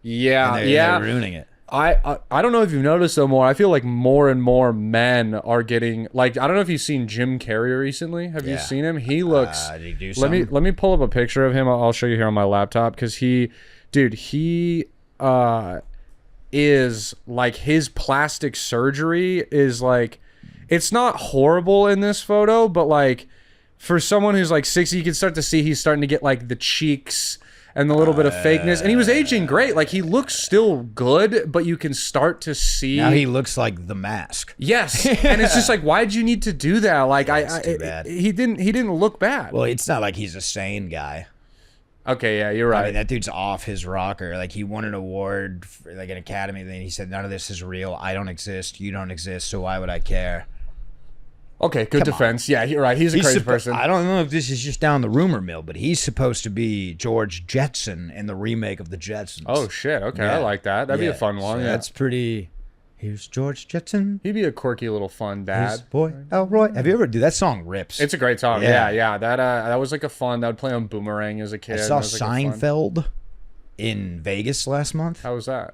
Yeah. They're ruining it. I don't know if you've noticed though, I feel like more and more men are getting like, I don't know if you've seen Jim Carrey recently. Have you seen him? He looks did he do let me pull up a picture of him. I'll show you here on my laptop, because he is like, his plastic surgery is like, it's not horrible in this photo, but like for someone who's like 60, you can start to see he's starting to get like the cheeks and the little bit of fakeness, and he was aging great. Like he looks still good, but you can start to see now he looks like The Mask. Yes, and it's just like, why'd you need to do that? Like too bad. He didn't look bad. Well, it's not like he's a sane guy. Okay, yeah, you're right. I mean, that dude's off his rocker. Like he won an award for like an Academy thing. He said, "None of this is real. I don't exist. You don't exist. So why would I care?" Okay, good defense. Yeah, you're right. He's a crazy person. I don't know if this is just down the rumor mill, but he's supposed to be George Jetson in the remake of the Jetsons. Oh shit! Okay, I like that. That'd be a fun one. So that's pretty. Here's George Jetson. He'd be a quirky little fun dad. Here's boy Elroy. Have you ever that song? Rips. It's a great song. Yeah. That was like a fun. That would play on Boomerang as a kid. I saw Seinfeld in Vegas last month. How was that?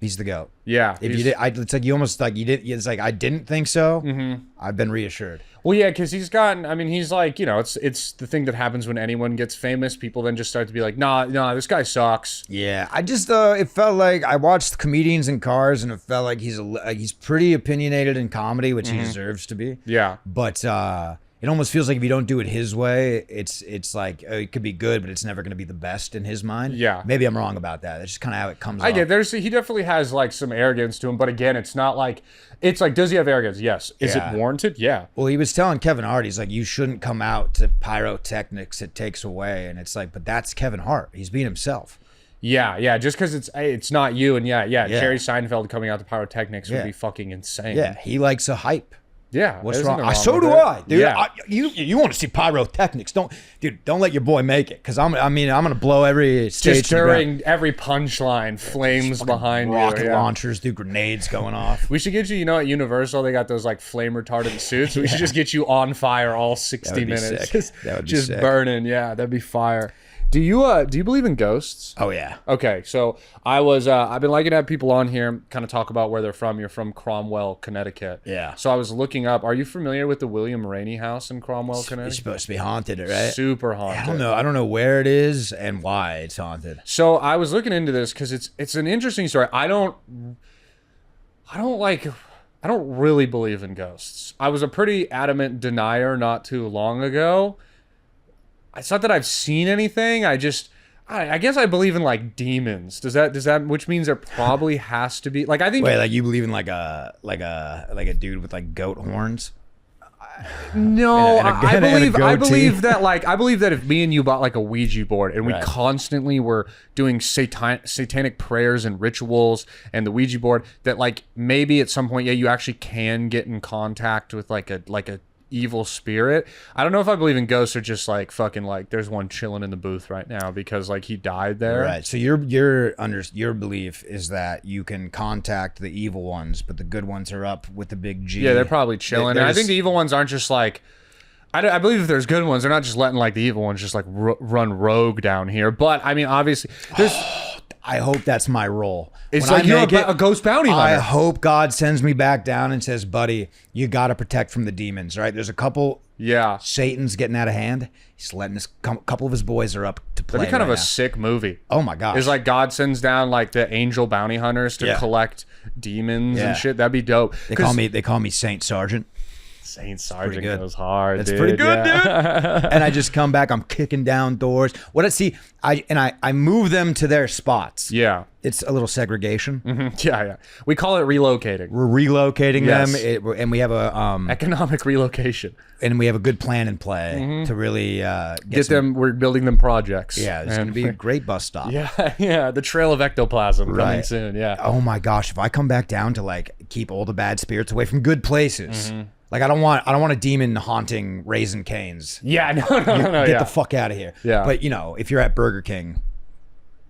He's the GOAT. Yeah. If you did, it's like you almost like you did. It's like I didn't think so. Mm-hmm. I've been reassured. Well, yeah, because he's gotten. I mean, he's like, it's the thing that happens when anyone gets famous. People then just start to be like, nah, this guy sucks. Yeah, I just it felt like I watched Comedians in Cars, and it felt like he's pretty opinionated in comedy, which he deserves to be. Yeah, but it almost feels like if you don't do it his way, it's like it could be good, but it's never going to be the best in his mind. Yeah. Maybe I'm wrong about that. That's just kind of how it comes. I get he definitely has like some arrogance to him, but again, it's not like does he have arrogance? Yes. Is it warranted? Yeah. Well, he was telling Kevin Hart, he's like, you shouldn't come out to pyrotechnics. It takes away, and it's like, but that's Kevin Hart. He's being himself. Yeah. Just because it's not you, and Jerry Seinfeld coming out to pyrotechnics would be fucking insane. Yeah, he likes a hype. Yeah, what's wrong? So do I, dude. Yeah. You want to see pyrotechnics? Don't let your boy make it, because I'm gonna blow every stage. Just during every punchline, flames behind rocket you, launchers, do grenades going off. We should get you. At Universal, they got those like flame retardant suits. We should just get you on fire all 60 minutes, just burning. Yeah, that'd be fire. Do you believe in ghosts? Oh yeah. Okay, so I've been liking to have people on here kind of talk about where they're from. You're from Cromwell, Connecticut. Yeah. So I was looking up. Are you familiar with the William Rainey House in Cromwell, Connecticut? It's supposed to be haunted, right? Super haunted. I don't know where it is and why it's haunted. So I was looking into this because it's an interesting story. I don't really believe in ghosts. I was a pretty adamant denier not too long ago. It's not that I've seen anything. I guess I believe in like demons. Does that which means there probably has to be like I think. Wait, like you believe in like a dude with like goat horns? No, I believe that if me and you bought like a Ouija board and we constantly were doing satanic prayers and rituals and the Ouija board, that like maybe at some point you actually can get in contact with like a evil spirit. I don't know if I believe in ghosts or just like fucking like there's one chilling in the booth right now because like he died there. Right. So your belief is that you can contact the evil ones, but the good ones are up with the big G. Yeah, they're probably chilling. And I think the evil ones aren't just like I believe if there's good ones, they're not just letting like the evil ones just like run rogue down here. But I mean, obviously, there's. I hope that's my role. It's when like you're a ghost bounty hunter. I hope God sends me back down and says, buddy, you got to protect from the demons, right? There's a couple Satan's getting out of hand. He's letting this couple of his boys are up to play. That'd be kind of a now. sick movie. Oh my gosh. It's like God sends down like the angel bounty hunters to collect demons and shit. That'd be dope. They call me Saint Sergeant. Saint Sergeant goes hard. That's pretty good, dude. And I just come back. I'm kicking down doors. I move them to their spots. Yeah, it's a little segregation. Mm-hmm. Yeah. We call it relocating. We're relocating them, and we have a economic relocation. And we have a good plan in play to really get them. We're building them projects. Yeah, it's going to be a great bus stop. Yeah. The Trail of Ectoplasm coming soon. Yeah. Oh my gosh, if I come back down to like keep all the bad spirits away from good places. Mm-hmm. Like I don't want a demon haunting Raisin Cane's. Yeah, no. Get the fuck out of here. Yeah. But if you're at Burger King,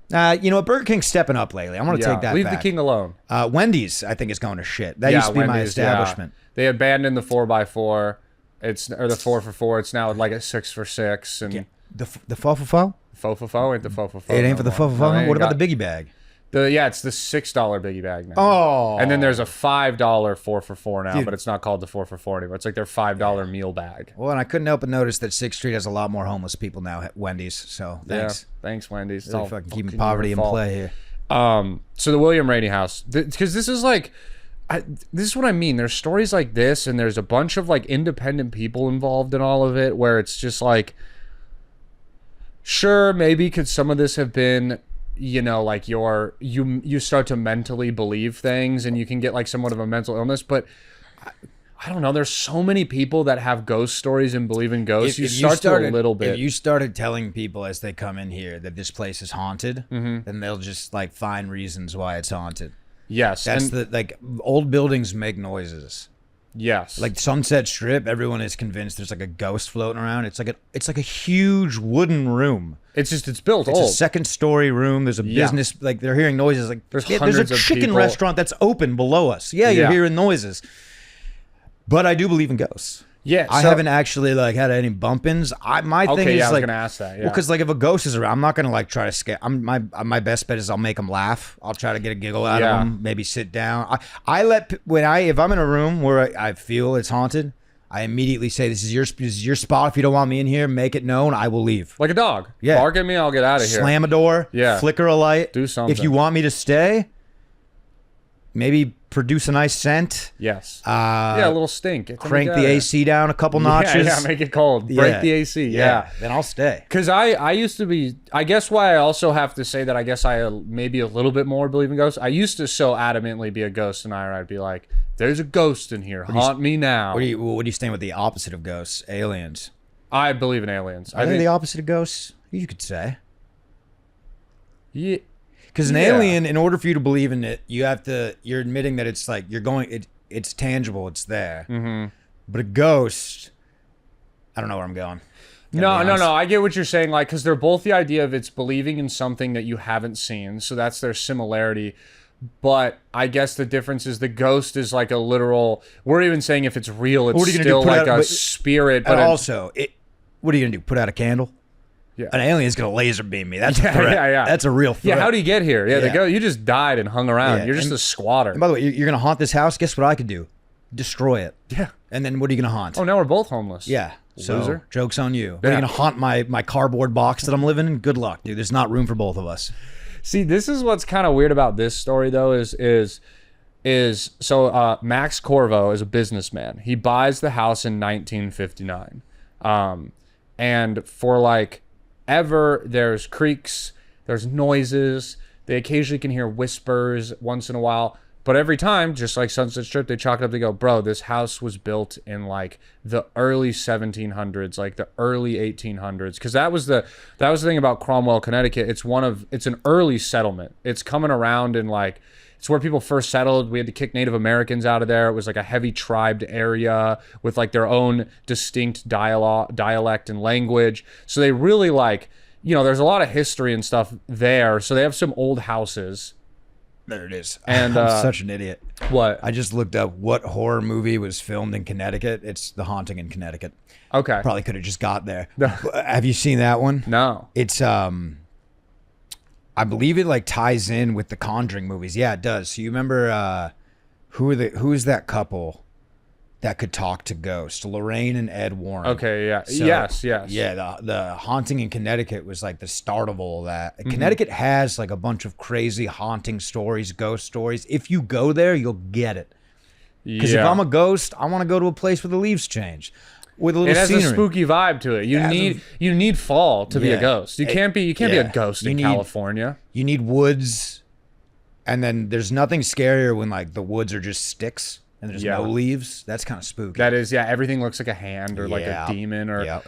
Burger King's stepping up lately. I want to take that Leave back. the king alone. Wendy's, I think, is going to shit. That used to be my establishment. Yeah. They abandoned the 4x4. Or the 4 for 4. It's now like a 6 for 6. And the 4 for 4? 4 for 4 ain't the 4 for 4. It ain't for the 4 for 4. What about the biggie bag? It's the $6 biggie bag now. Oh. And then there's a $5 4 for 4 now, but it's not called the 4 for 4 anymore. It's like their $5 meal bag. Well, and I couldn't help but notice that 6th Street has a lot more homeless people now at Wendy's. So thanks. Yeah, thanks, Wendy's. It's all fucking keeping poverty in play here. So the William Rainey House, because this is like, this is what I mean. There's stories like this, and there's a bunch of like independent people involved in all of it, where it's just like, sure, maybe could some of this have been, like you start to mentally believe things and you can get like somewhat of a mental illness, but I don't know. There's so many people that have ghost stories and believe in ghosts. If you start a little bit. If you started telling people as they come in here that this place is haunted, then they'll just like find reasons why it's haunted. Yes. That's old buildings make noises. Yes. Like Sunset Strip, everyone is convinced there's like a ghost floating around. It's like a huge wooden room. It's built old. It's a second-story room. There's a business, like they're hearing noises. Like there's a chicken restaurant that's open below us. Yeah, you're hearing noises. But I do believe in ghosts. Yeah, I haven't actually like had any bump-ins. My thing is I was like, gonna ask that. Yeah. Well, because like if a ghost is around, I'm not gonna like try to scare. My best bet is I'll make them laugh. I'll try to get a giggle out of them. Maybe sit down. If I'm in a room where I feel it's haunted, I immediately say, this is your spot. If you don't want me in here, make it known. I will leave. Like a dog. Yeah. Bark at me, I'll get out of here. Slam a door. Yeah. Flicker a light. Do something. If you want me to stay, maybe produce a nice scent. Yes. Yeah, a little stink. Crank the AC down a couple notches. Yeah, make it cold. Break the AC. Yeah. Then I'll stay. Because I used to be, I guess why I also have to say that I guess I maybe a little bit more believe in ghosts. I used to so adamantly be a ghost denier. I'd be like, there's a ghost in here. Haunt me now. What do you stand with the opposite of ghosts? Aliens. I believe in aliens. Are they the opposite of ghosts? You could say. Yeah. Because an alien, in order for you to believe in it, you're admitting that it's like it's tangible, it's there. Mm-hmm. But a ghost, I don't know where I'm going. No. I get what you're saying. Like, because they're both the idea of it's believing in something that you haven't seen. So that's their similarity. But I guess the difference is the ghost is like a literal. We're even saying if it's real, it's still like a spirit. But also, what are you gonna do? Put out a candle? Yeah. An alien's gonna laser beam me. That's a threat. Yeah. That's a real threat. Yeah, how do you get here? Yeah, you just died and hung around. You're just a squatter. And by the way, you're gonna haunt this house. Guess what I could do? Destroy it. Yeah. And then what are you gonna haunt? Oh, now we're both homeless. Yeah. So joke's on you. What, are you gonna haunt my cardboard box that I'm living in? Good luck, dude. There's not room for both of us. See, this is what's kind of weird about this story though is Max Corvo is a businessman. He buys the house in 1959. And for like ever, there's creaks, there's noises. They occasionally can hear whispers once in a while. But every time, just like Sunset Strip, they chalk it up. They go, bro, this house was built in like the early 1700s, like the early 1800s. Because that was the thing about Cromwell, Connecticut. It's an early settlement. It's coming around and like, it's where people first settled. We had to kick Native Americans out of there. It was like a heavy tribed area with like their own distinct dialect and language. So they really like, there's a lot of history and stuff there. So they have some old houses. There it is. And I'm such an idiot. What? I just looked up what horror movie was filmed in Connecticut. It's The Haunting in Connecticut. Okay. Probably could have just got there. Have you seen that one? No. It's I believe it like ties in with the Conjuring movies. Yeah, it does. So you remember who is that couple that could talk to ghosts? Lorraine and Ed Warren. Okay, yeah. So, yes. Yeah, the Haunting in Connecticut was like the start of all that. Mm-hmm. Connecticut has like a bunch of crazy haunting stories, ghost stories. If you go there, you'll get it. Because if I'm a ghost, I want to go to a place where the leaves change. With a little scenery. A spooky vibe to it. You need fall to be a ghost. You can't be a ghost in California. You need woods, and then there's nothing scarier when like the woods are just sticks and there's no leaves. That's kind of spooky. That is, everything looks like a hand or like a demon or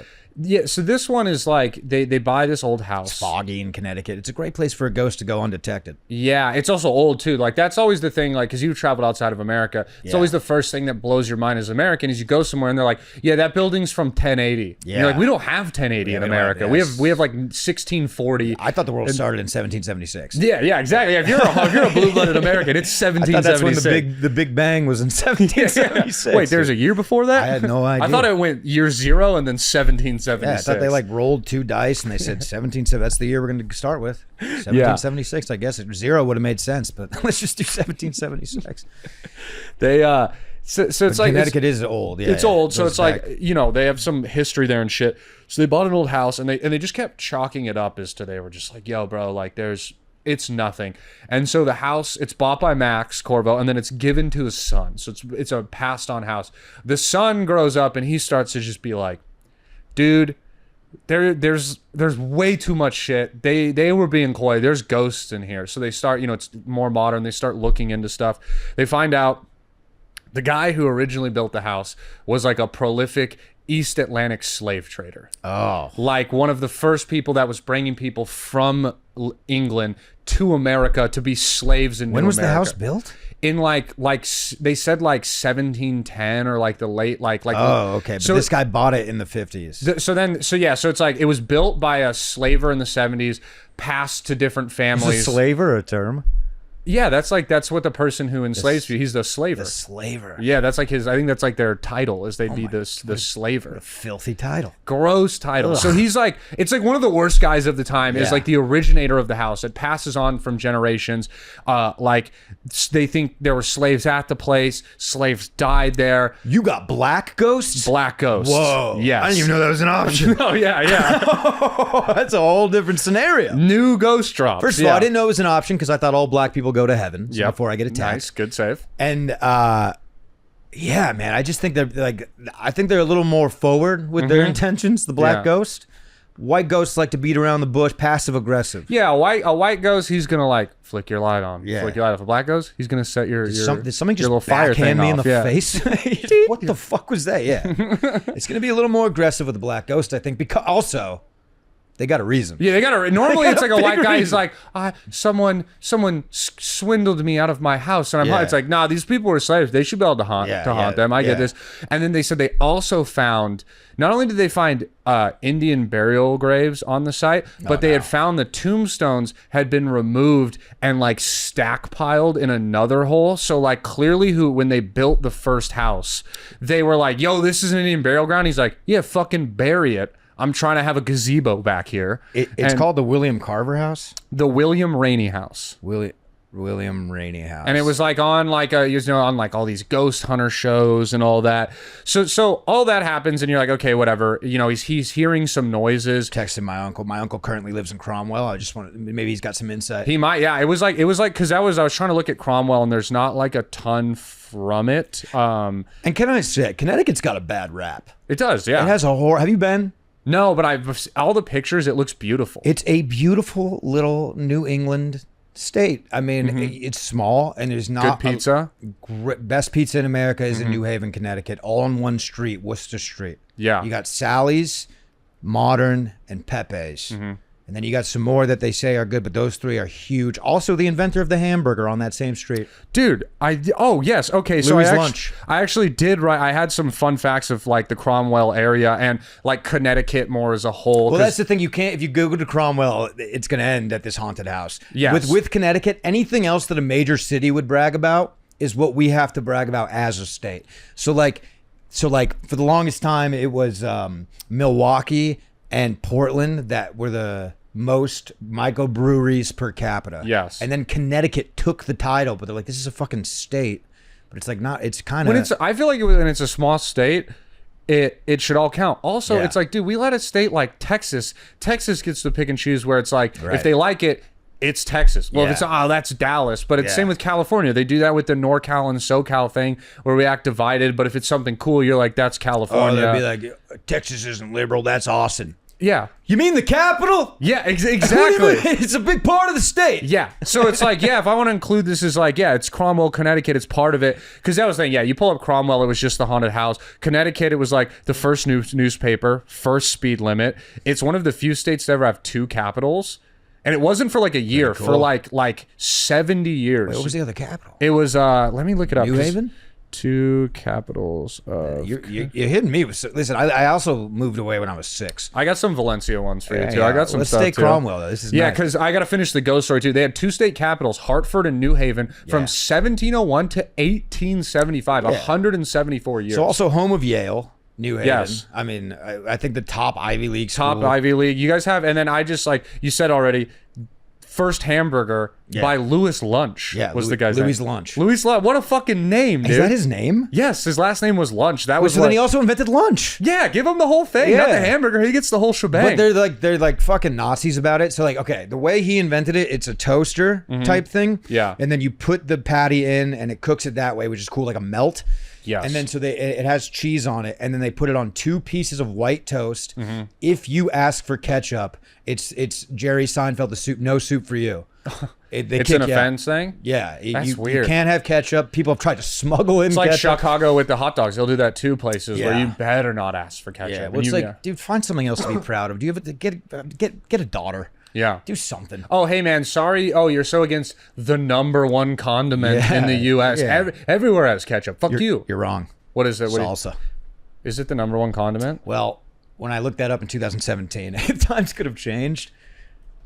so this one is like they buy this old house. It's foggy in Connecticut. It's a great place for a ghost to go undetected. Yeah, it's also old too. Like that's always the thing, like because you've traveled outside of America. It's always the first thing that blows your mind as American is you go somewhere and they're like, yeah, that building's from 1080. Yeah. You're like, we don't have 1080 in America. We have like 1640. I thought the world started in 1776. Yeah, exactly. If you're a blue-blooded American, it's 1776. I thought that's when the Big Bang was in 1776. Wait, there's a year before that? I had no idea. I thought it went year 0 and then 1776. Yeah, I thought they like rolled two dice and they said 1776. That's the year we're going to start with. 1776. I guess 0 would have made sense, but let's just do 1776. They so it's like Connecticut is old. Yeah, it's old, so it's back. Like they have some history there and shit. So they bought an old house and they just kept chalking it up as to they were just like, yo, bro, like it's nothing. And so the house, it's bought by Max Corvo and then it's given to his son. So it's a passed on house. The son grows up and he starts to just be like, dude, there's way too much shit. They were being coy. There's ghosts in here. So they start, it's more modern. They start looking into stuff. They find out the guy who originally built the house was like a prolific East Atlantic slave trader. Oh. Like one of the first people that was bringing people from England to America to be slaves in New America. When was the house built? In like they said like 1710 or like the late like oh, okay, but so this guy bought it in the 50s. So it's like it was built by a slaver in the 70s, passed to different families. Is a slaver a term? Yeah, that's what the person who enslaves you. He's the slaver. The slaver. Yeah, that's like I think that's like their title is they'd be the slaver. What a filthy title. Gross title. Ugh. So he's like, it's like one of the worst guys of the time is like the originator of the house. It passes on from generations. Like they think there were slaves at the place. Slaves died there. You got black ghosts? Black ghosts. Whoa. Yes. I didn't even know that was an option. Oh, yeah. That's a whole different scenario. New ghost drops. First of all, I didn't know it was an option because I thought all black people people go to heaven. So before I get attacked. Nice, good save. And yeah, man, I just think they're I think they're a little more forward with their intentions. The black ghost. White ghosts like to beat around the bush, passive aggressive. Yeah, a white ghost, he's gonna like flick your light on. Yeah. Flick your light off. A black ghost, he's gonna set your something just little fire thing me off. in the face. What the fuck was that? Yeah, it's gonna be a little more aggressive with the black ghost, I think, because also they got a reason. Yeah, they got a. Normally, it's like a white guy. He's like, someone swindled me out of my house, and I'm. It's like, nah, these people were slaves. They should be able to haunt them. I get this. And then they said they also found. Not only did they find Indian burial graves on the site, but they had found the tombstones had been removed and like stackpiled in another hole. So like clearly, when they built the first house, they were like, "Yo, this is an Indian burial ground." He's like, "Yeah, fucking bury it. I'm trying to have a gazebo back here." It's called the William Carver House? The William Rainey House. William Rainey House. And it was like on like on like all these ghost hunter shows and all that. So all that happens and you're like, okay, whatever. He's hearing some noises. Texted my uncle. My uncle currently lives in Cromwell. I just want maybe he's got some insight. He might, yeah. It was like because I was trying to look at Cromwell and there's not like a ton from it. And can I say, Connecticut's got a bad rap. It does, yeah. It has a horror. Have you been? No, but all the pictures, it looks beautiful. It's a beautiful little New England state. I mean, it's small and there's not good pizza. Best pizza in America is in New Haven, Connecticut, all on one street, Worcester Street. Yeah. You got Sally's, Modern, and Pepe's. And then you got some more that they say are good, but those three are huge. Also, the inventor of the hamburger on that same street. Dude, yes. Okay, so Lunch. I actually did write. I had some fun facts of like the Cromwell area and like Connecticut more as a whole. Well, that's the thing. You can't, if you Google to Cromwell, it's going to end at this haunted house. Yes. With Connecticut, anything else that a major city would brag about is what we have to brag about as a state. So like for the longest time, it was Milwaukee and Portland that were the most microbreweries per capita. Yes. And then Connecticut took the title, but they're like, this is a fucking state. But it's like not, it's kind of... I feel like when it's a small state, it should all count. Also, it's like, dude, we let a state like Texas gets to pick and choose where it's like, if they like it, it's Texas. Well, if it's, that's Dallas. But it's same with California. They do that with the NorCal and SoCal thing where we act divided. But if it's something cool, you're like, that's California. Oh, they'd be like, Texas isn't liberal. That's Austin. Yeah. You mean the capital? Yeah, exactly. It's a big part of the state. Yeah. So it's like, if I want to include this as like, it's Cromwell, Connecticut, it's part of it. Because that was the thing, you pull up Cromwell, it was just the haunted house. Connecticut, it was like the first newspaper, first speed limit. It's one of the few states to ever have two capitals. And it wasn't for like a year, for like 70 years. Wait, what was the other capital? It was, let me look it up. New Haven? Two capitals of... You're hitting me with... Listen, I also moved away when I was 6. I got some Valencia ones for you, too. I got some Let's stuff, stay too. Cromwell, though. This is nice. because I got to finish the ghost story, too. They had two state capitals, Hartford and New Haven, from 1701 to 1875, 174 years. So also home of Yale, New Haven. Yes. I mean, I think the top Ivy League school. Top Ivy League. You guys have... And then I just, like, you said already... First hamburger by Louis Lunch was the guy's Louis name. Lunch. Louis Lunch. What a fucking name, dude. Is that his name? Yes, his last name was Lunch. That was. So then he also invented lunch. Yeah, give him the whole thing. Not the hamburger. He gets the whole shebang. But they're like fucking Nazis about it. So like, okay, the way he invented it, it's a toaster type thing. Yeah. And then you put the patty in and it cooks it that way, which is cool, like a melt. Yes. And then so it has cheese on it, and then they put it on 2 pieces of white toast. If you ask for ketchup, it's Jerry Seinfeld, the soup, no soup for you. It's an offense thing? Yeah. That's weird. You can't have ketchup. People have tried to smuggle in It's like ketchup. Chicago with the hot dogs. They'll do that too places where you better not ask for ketchup. Yeah, well, it's like, dude, find something else to be proud of. Do you have get a daughter? Yeah. Do something. Oh, hey, man, sorry. Oh, you're so against the #1 condiment in the U.S. Yeah. Everywhere has ketchup. Fuck you. You're wrong. What is it? Salsa. Is it the #1 condiment? Well, when I looked that up in 2017, times could have changed,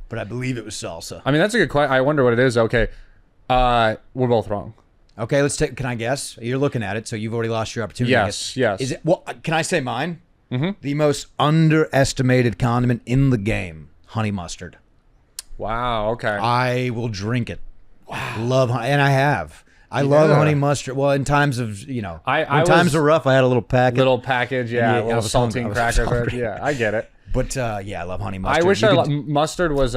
but I believe it was salsa. I mean, that's a good question. I wonder what it is. Okay. We're both wrong. Okay, let's take. Can I guess? You're looking at it, so you've already lost your opportunity. Yes. Is it? Well, can I say mine? The most underestimated condiment in the game: honey mustard. Wow. Okay. I will drink it. Wow. Love honey, and I have. I love honey mustard. Well, in times of, when times are rough, I had a little package. Little package, yeah. Little saltine crackers. Yeah, I get it. But I love honey mustard. I wish mustard was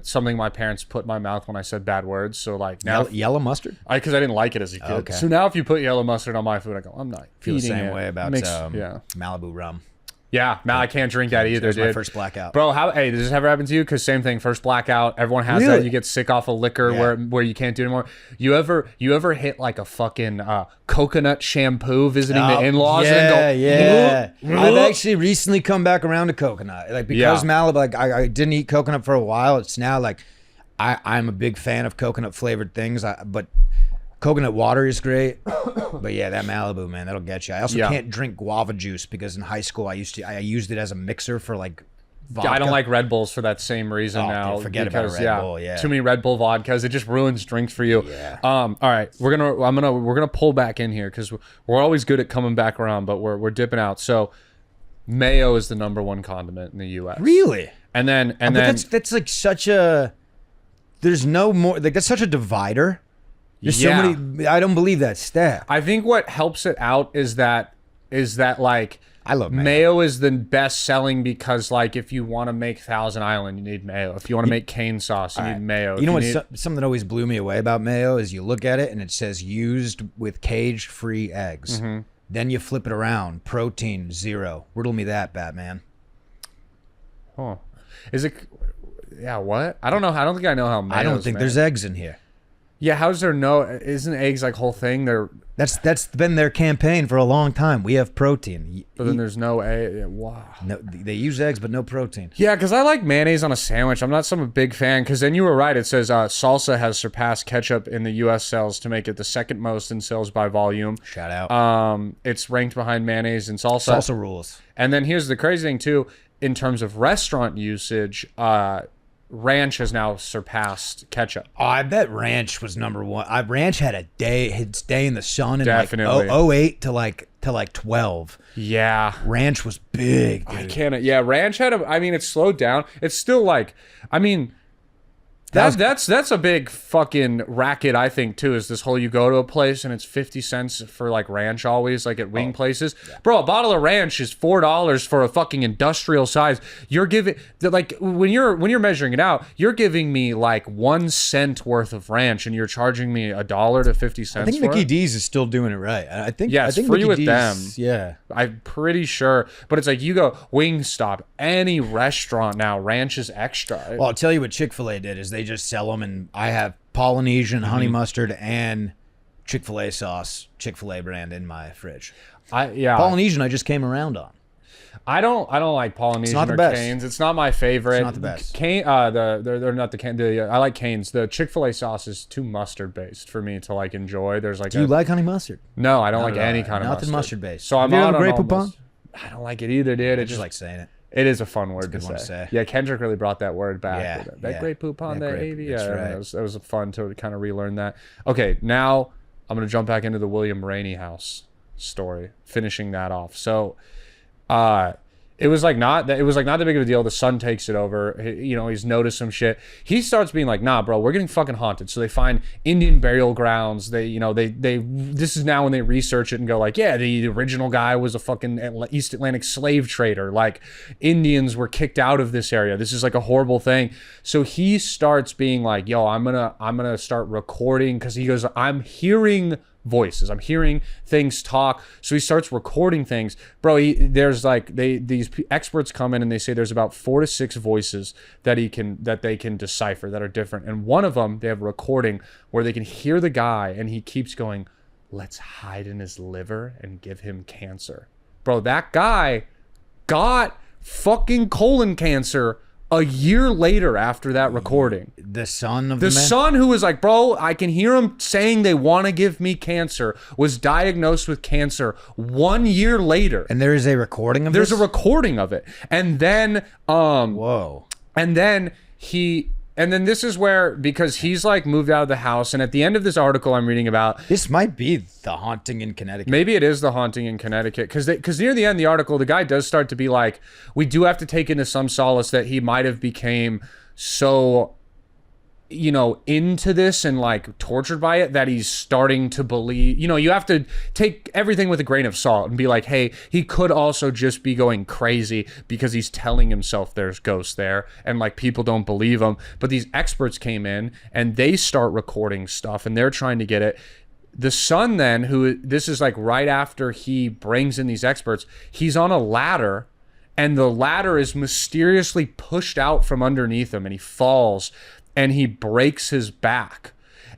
something my parents put in my mouth when I said bad words. So like now, yellow mustard? Because I didn't like it as a kid. Okay. So now if you put yellow mustard on my food, I go, I'm not feel the same it. way about Malibu rum. Yeah, now I can't drink that either, dude. My first blackout. Bro, does this ever happen to you? Because same thing, first blackout, everyone has that. You get sick off of liquor where you can't do it anymore. You ever hit like a fucking coconut shampoo visiting the in-laws and go, I've actually recently come back around to coconut. Like because Malibu, like I didn't eat coconut for a while. It's now like I'm a big fan of coconut flavored things, but coconut water is great, but yeah, that Malibu, man, that'll get you. I also can't drink guava juice because in high school I used it as a mixer for like vodka. I don't like Red Bulls for that same reason now. Dude, forget about Red Bull. Yeah, too many Red Bull vodkas. It just ruins drinks for you. Yeah. All right, we're gonna pull back in here because we're always good at coming back around, but we're dipping out. So mayo is the #1 condiment in the U.S. Really? And then that's like such a. There's no more like that's such a divider. There's so many. I don't believe that stat. I think what helps it out is that like I love mayo. Mayo is the best selling because like if you want to make Thousand Island, you need mayo. If you want to make cane sauce, you need mayo. You know what? Something that always blew me away about mayo is you look at it and it says used with cage-free eggs. Mm-hmm. Then you flip it around, protein 0. Riddle me that, Batman. Oh, is it? Yeah, what? I don't know. I don't think I know how mayo. I don't think there's eggs in here. Yeah, how's there no? Isn't eggs like whole thing? That's been their campaign for a long time. We have protein, but then there's no egg. Wow. No, they use eggs, but no protein. Yeah, because I like mayonnaise on a sandwich. I'm not some big fan. Because then you were right. It says salsa has surpassed ketchup in the U.S. sales to make it the second most in sales by volume. Shout out. It's ranked behind mayonnaise and salsa. Salsa rules. And then here's the crazy thing too. In terms of restaurant usage, ranch has now surpassed ketchup. Oh, I bet ranch was #1. Ranch had its day in the sun in Definitely. like 08 to like 12. Yeah. Ranch was big, dude. I can't. Yeah, ranch had it slowed down. It's still like, that's a big fucking racket, I think, too, is this whole you go to a place and it's 50 cents for like ranch always, like at wing places. Yeah. Bro, a bottle of ranch is $4 for a fucking industrial size. You're giving, like, when you're measuring it out, you're giving me like 1 cent worth of ranch and you're charging me $1 to 50 cents. I think Mickey D's is still doing it right. I think it's free Mickey with D's, them. Yeah. I'm pretty sure. But it's like you go Wingstop, any restaurant now, ranch is extra. Well, I'll tell you what Chick-fil-A did is they just sell them, and I have Polynesian honey mustard and Chick-fil-A sauce, Chick-fil-A brand in my fridge. Polynesian I just came around on. I don't like Polynesian or Cane's. It's not my favorite. It's not the best. They're not the Cane. I like Cane's. The Chick-fil-A sauce is too mustard based for me to like enjoy. There's like. Do you like honey mustard? No, I don't like any kind of mustard. Nothing mustard based. So I'm out on Grey Poupon? I don't like it either, dude. I just like saying it. It is a fun word to say. Yeah, Kendrick really brought that word back. Yeah, that Grey Poupon, that AV. Yeah, right. It was fun to kind of relearn that. Okay, now I'm gonna jump back into the William Rainey House story, finishing that off. So, it was not that big of a deal. The son takes it over. He's noticed some shit. He starts being like, "Nah, bro, we're getting fucking haunted." So they find Indian burial grounds. This is now when they research it and go like, "Yeah, the original guy was a fucking East Atlantic slave trader. Like, Indians were kicked out of this area. This is like a horrible thing." So he starts being like, "Yo, I'm gonna start recording," because he goes, "I'm hearing voices. I'm hearing things talk." So he starts recording things. Bro, these experts come in and they say there's about 4 to 6 voices that they can decipher that are different. And one of them, they have a recording where they can hear the guy and he keeps going, "Let's hide in his liver and give him cancer." Bro, that guy got fucking colon cancer a year later after that recording. The son of the man? son who was like, "Bro, I can hear him saying they want to give me cancer," was diagnosed with cancer 1 year later. And there is a recording of this? There's a recording of it. And then whoa. And then this is where, because he's like moved out of the house, and at the end of this article I'm reading about, this might be the haunting in Connecticut. Maybe it is the haunting in Connecticut, because near the end of the article, the guy does start to be like, we do have to take into some solace that he might have became so into this and like tortured by it that he's starting to believe. You have to take everything with a grain of salt and be like, hey, he could also just be going crazy because he's telling himself there's ghosts there and like people don't believe him. But these experts came in and they start recording stuff and they're trying to get it. The son then, who this is like right after he brings in these experts, he's on a ladder and the ladder is mysteriously pushed out from underneath him and he falls and he breaks his back.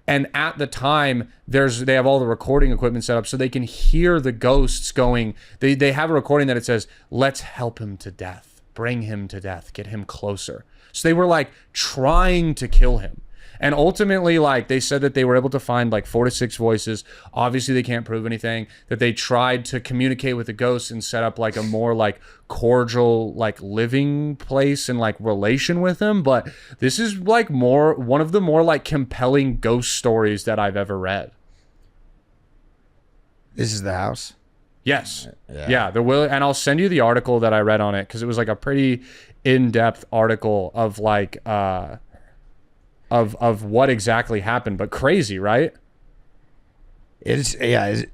And at the time, they have all the recording equipment set up so they can hear the ghosts going. They have a recording that it says, let's help him to death, bring him to death, get him closer. So they were like trying to kill him. And ultimately, like they said that they were able to find like 4 to 6 voices. Obviously, they can't prove anything. That they tried to communicate with the ghosts and set up like a more like cordial like living place and like relation with them. But this is like one of the more like compelling ghost stories that I've ever read. This is the house? Yes. Yeah. There will, and I'll send you the article that I read on it because it was like a pretty in-depth article of like of what exactly happened, but crazy, right? It's it's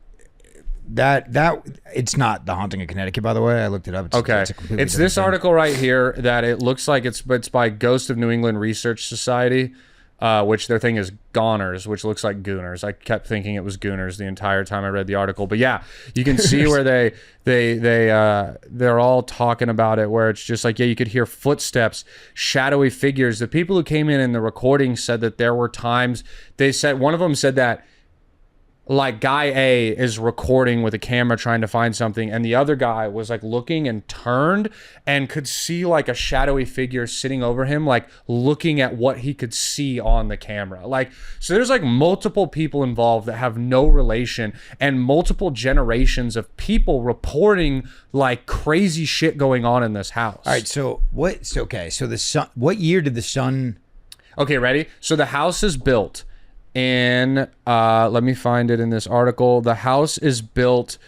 not The Haunting of Connecticut, by the way. I looked it up. It's this article right here that it looks like it's by Ghost of New England Research Society, which their thing is goners, which looks like gooners. I kept thinking it was gooners the entire time I read the article, but yeah, you can see where they're all talking about it, where it's just like, yeah, you could hear footsteps, shadowy figures. The people who came in the recording said that there were times one of them said that like guy A is recording with a camera trying to find something and the other guy was like looking and turned and could see like a shadowy figure sitting over him, like looking at what he could see on the camera. Like, so there's like multiple people involved that have no relation and multiple generations of people reporting like crazy shit going on in this house. All right, so the son, what year did the son... Okay, ready? So the house is built in let me find it in this article. The house is built,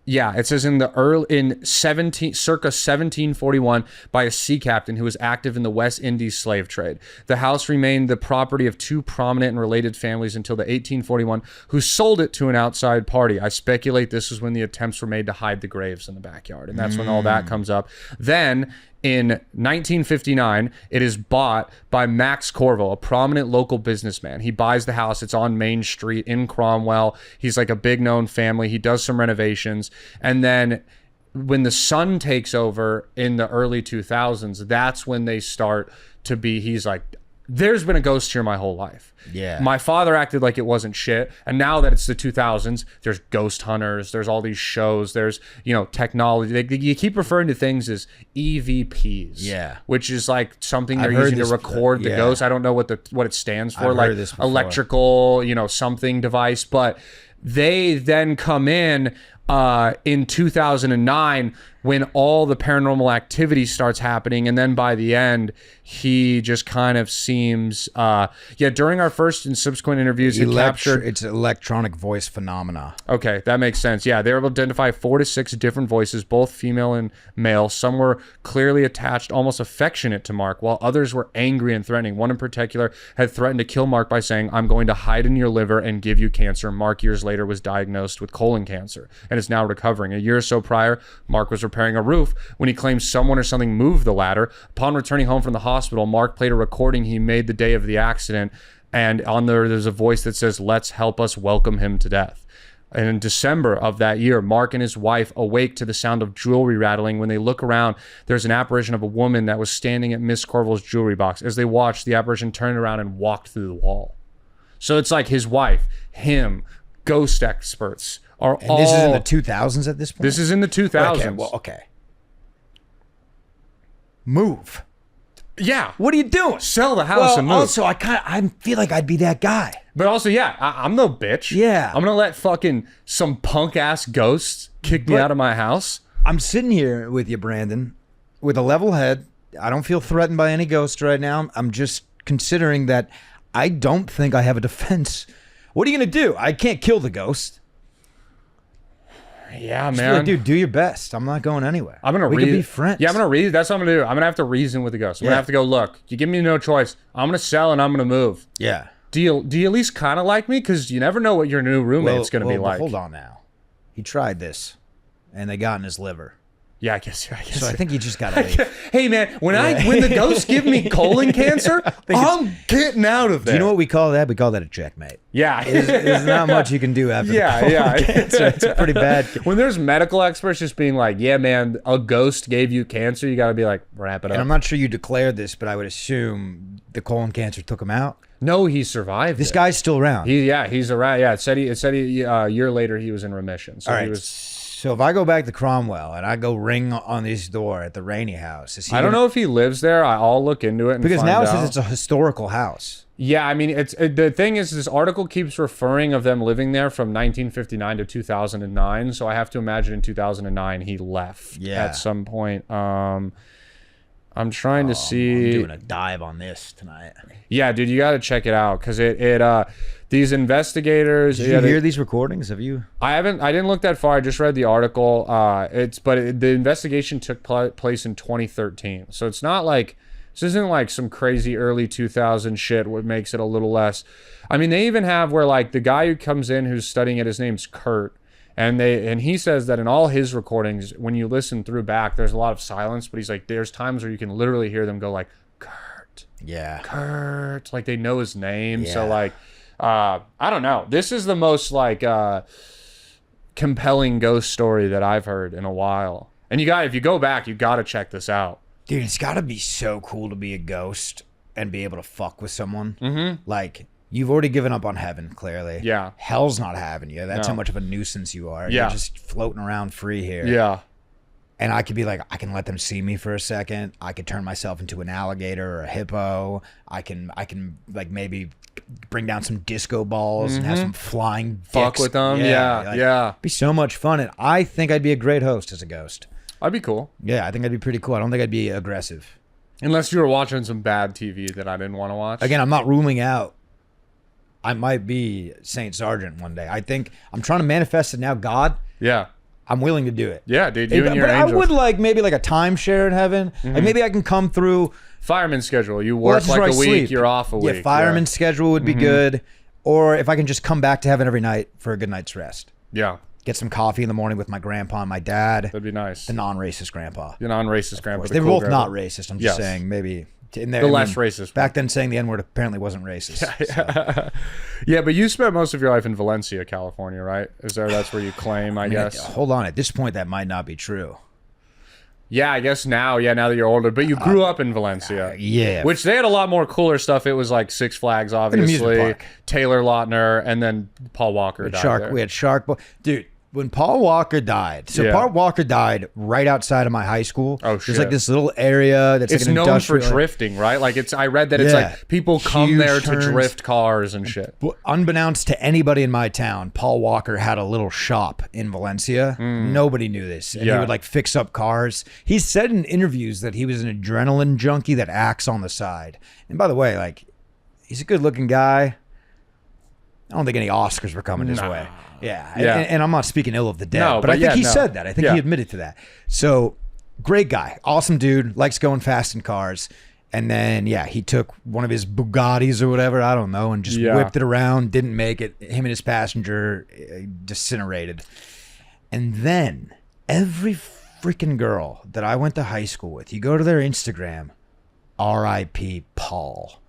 it says circa 1741 by a sea captain who was active in the West Indies slave trade. The house remained the property of 2 prominent and related families until the 1841, who sold it to an outside party. I speculate this is when the attempts were made to hide the graves in the backyard, and that's when all that comes up. Then in 1959, it is bought by Max Corvo, a prominent local businessman. He buys the house. It's on Main Street in Cromwell. He's like a big known family. He does some renovations. And then when the son takes over in the early 2000s, that's when they start to be, he's like, there's been a ghost here my whole life. Yeah. My father acted like it wasn't shit. And now that it's the 2000s, there's ghost hunters. There's all these shows. There's, technology. You keep referring to things as EVPs. Yeah. Which is like something they're using to record the ghost. I don't know what it stands for. Like electrical, something device. But they then come in 2009 when all the paranormal activity starts happening, and then by the end he just kind of seems during our first and subsequent interviews it's electronic voice phenomena. Okay, that makes sense. Yeah, they were able to identify 4 to 6 different voices, both female and male. Some were clearly attached, almost affectionate to Mark, while others were angry and threatening. One in particular had threatened to kill Mark by saying, "I'm going to hide in your liver and give you cancer." Mark years later was diagnosed with colon cancer and is now recovering. A year or so prior, Mark was repairing a roof when he claimed someone or something moved the ladder. Upon returning home from the hospital, Mark played a recording he made the day of the accident, and on there's a voice that says, "Let's help us welcome him to death." And in December of that year, Mark and his wife awake to the sound of jewelry rattling. When they look around, there's an apparition of a woman that was standing at Miss Corville's jewelry box. As they watched, the apparition turned around and walked through the wall. So it's like his wife, him, ghost experts are all... This is in the 2000s at this point? This is in the 2000s. Okay. Move. Yeah. What are you doing? Sell the house and move. Also, I feel like I'd be that guy. But also, I'm no bitch. Yeah. I'm going to let fucking some punk-ass ghosts kick me out of my house. I'm sitting here with you, Brandon, with a level head. I don't feel threatened by any ghost right now. I'm just considering that I don't think I have a defense. What are you going to do? I can't kill the ghost. Yeah, Just be man. like, dude, do your best. I'm not going anywhere. I'm gonna we read. could be friends. Yeah, I'm gonna read. That's what I'm gonna do. I'm gonna have to reason with the ghost. I'm gonna have to go. Look, you give me no choice. I'm gonna sell and I'm gonna move. Yeah. Do you at least kind of like me? Because you never know what your new roommate's gonna be like. Hold on now. He tried this, and they got in his liver. Yeah, I guess. So I think you just gotta leave. Hey man, when the ghosts give me colon cancer, I'm getting out of there. Do you know what we call that? We call that a checkmate. Yeah, There's not much you can do after. Yeah. Cancer. It's pretty bad. When there's medical experts just being like, "Yeah, man, a ghost gave you cancer," you got to be like, "Wrap it up." And I'm not sure you declared this, but I would assume the colon cancer took him out. No, he survived. This guy's still around. He's around. Yeah, it said he a year later he was in remission. So All right. he was. So if I go back to Cromwell and I go ring on his door at the Rainey House, is he? I don't know if he lives there. I'll look into it and because find now it out. says it's a historical house. Yeah, I mean, the thing is, this article keeps referring of them living there from 1959 to 2009. So I have to imagine in 2009 he left at some point. I'm trying to see. I'm doing a dive on this tonight. Yeah, dude, you got to check it out because these investigators. Did you hear these recordings? Have you? I didn't look that far. I just read the article. The investigation took place in 2013, so it's not like this isn't like some crazy early 2000 shit. What makes it a little less. I mean, they even have where like the guy who comes in who's studying it. His name's Kurt. And he says that in all his recordings, when you listen through back, there's a lot of silence, but he's like, there's times where you can literally hear them go like, Kurt. Yeah. Kurt. Like they know his name. Yeah. So like, I don't know. This is the most like compelling ghost story that I've heard in a while. And if you go back, you got to check this out. Dude, it's got to be so cool to be a ghost and be able to fuck with someone. Mm-hmm. Like, you've already given up on heaven, clearly. Yeah. Hell's not having you. That's how much of a nuisance you are. Yeah. You're just floating around free here. Yeah. And I could be like, I can let them see me for a second. I could turn myself into an alligator or a hippo. I can like maybe bring down some disco balls and have some flying Fuck dicks. with them. Yeah. It'd be so much fun. And I think I'd be a great host as a ghost. I'd be cool. Yeah, I think I'd be pretty cool. I don't think I'd be aggressive. Unless you were watching some bad TV that I didn't want to watch. Again, I'm not ruling out I might be Saint Sergeant one day. I think I'm trying to manifest it now. God, yeah, I'm willing to do it. Yeah, dude, you and your but angels. I would like maybe like a timeshare in heaven. Like maybe I can come through. Fireman schedule. You work like a week, you're off a week. Yeah, fireman schedule would be good. Or if I can just come back to heaven every night for a good night's rest. Yeah. Get some coffee in the morning with my grandpa and my dad. That'd be nice. The non-racist grandpa. The non-racist grandpa. They were both not racist. I'm just saying maybe. In there, less racist. Back then, saying the N-word apparently wasn't racist. So. Yeah, but you spent most of your life in Valencia, California, right? That's where you claim, I guess. Hold on. At this point, that might not be true. Yeah, I guess now. Yeah, now that you're older. But you grew up in Valencia. Yeah. Which they had a lot more cooler stuff. It was like Six Flags, obviously. Taylor Lautner, and then Paul Walker died there. We had Shark Boy. Dude, when Paul Walker died. So Paul Walker died right outside of my high school. Oh, shit. There's like this little area that's it's like an known for industrial. drifting, right? Like I read that it's like people come Huge there turns. to drift cars and shit. Unbeknownst to anybody in my town, Paul Walker had a little shop in Valencia. Nobody knew this. And he would like fix up cars. He said in interviews that he was an adrenaline junkie that acts on the side. And by the way, like, he's a good looking guy. I don't think any Oscars were coming his way. Yeah. And I'm not speaking ill of the dead, but I think he said that. I think he admitted to that. So great guy, awesome dude, likes going fast in cars. And then, he took one of his Bugattis or whatever, I don't know, and just whipped it around, didn't make it. Him and his passenger disintegrated. And then every freaking girl that I went to high school with, you go to their Instagram, R.I.P. Paul.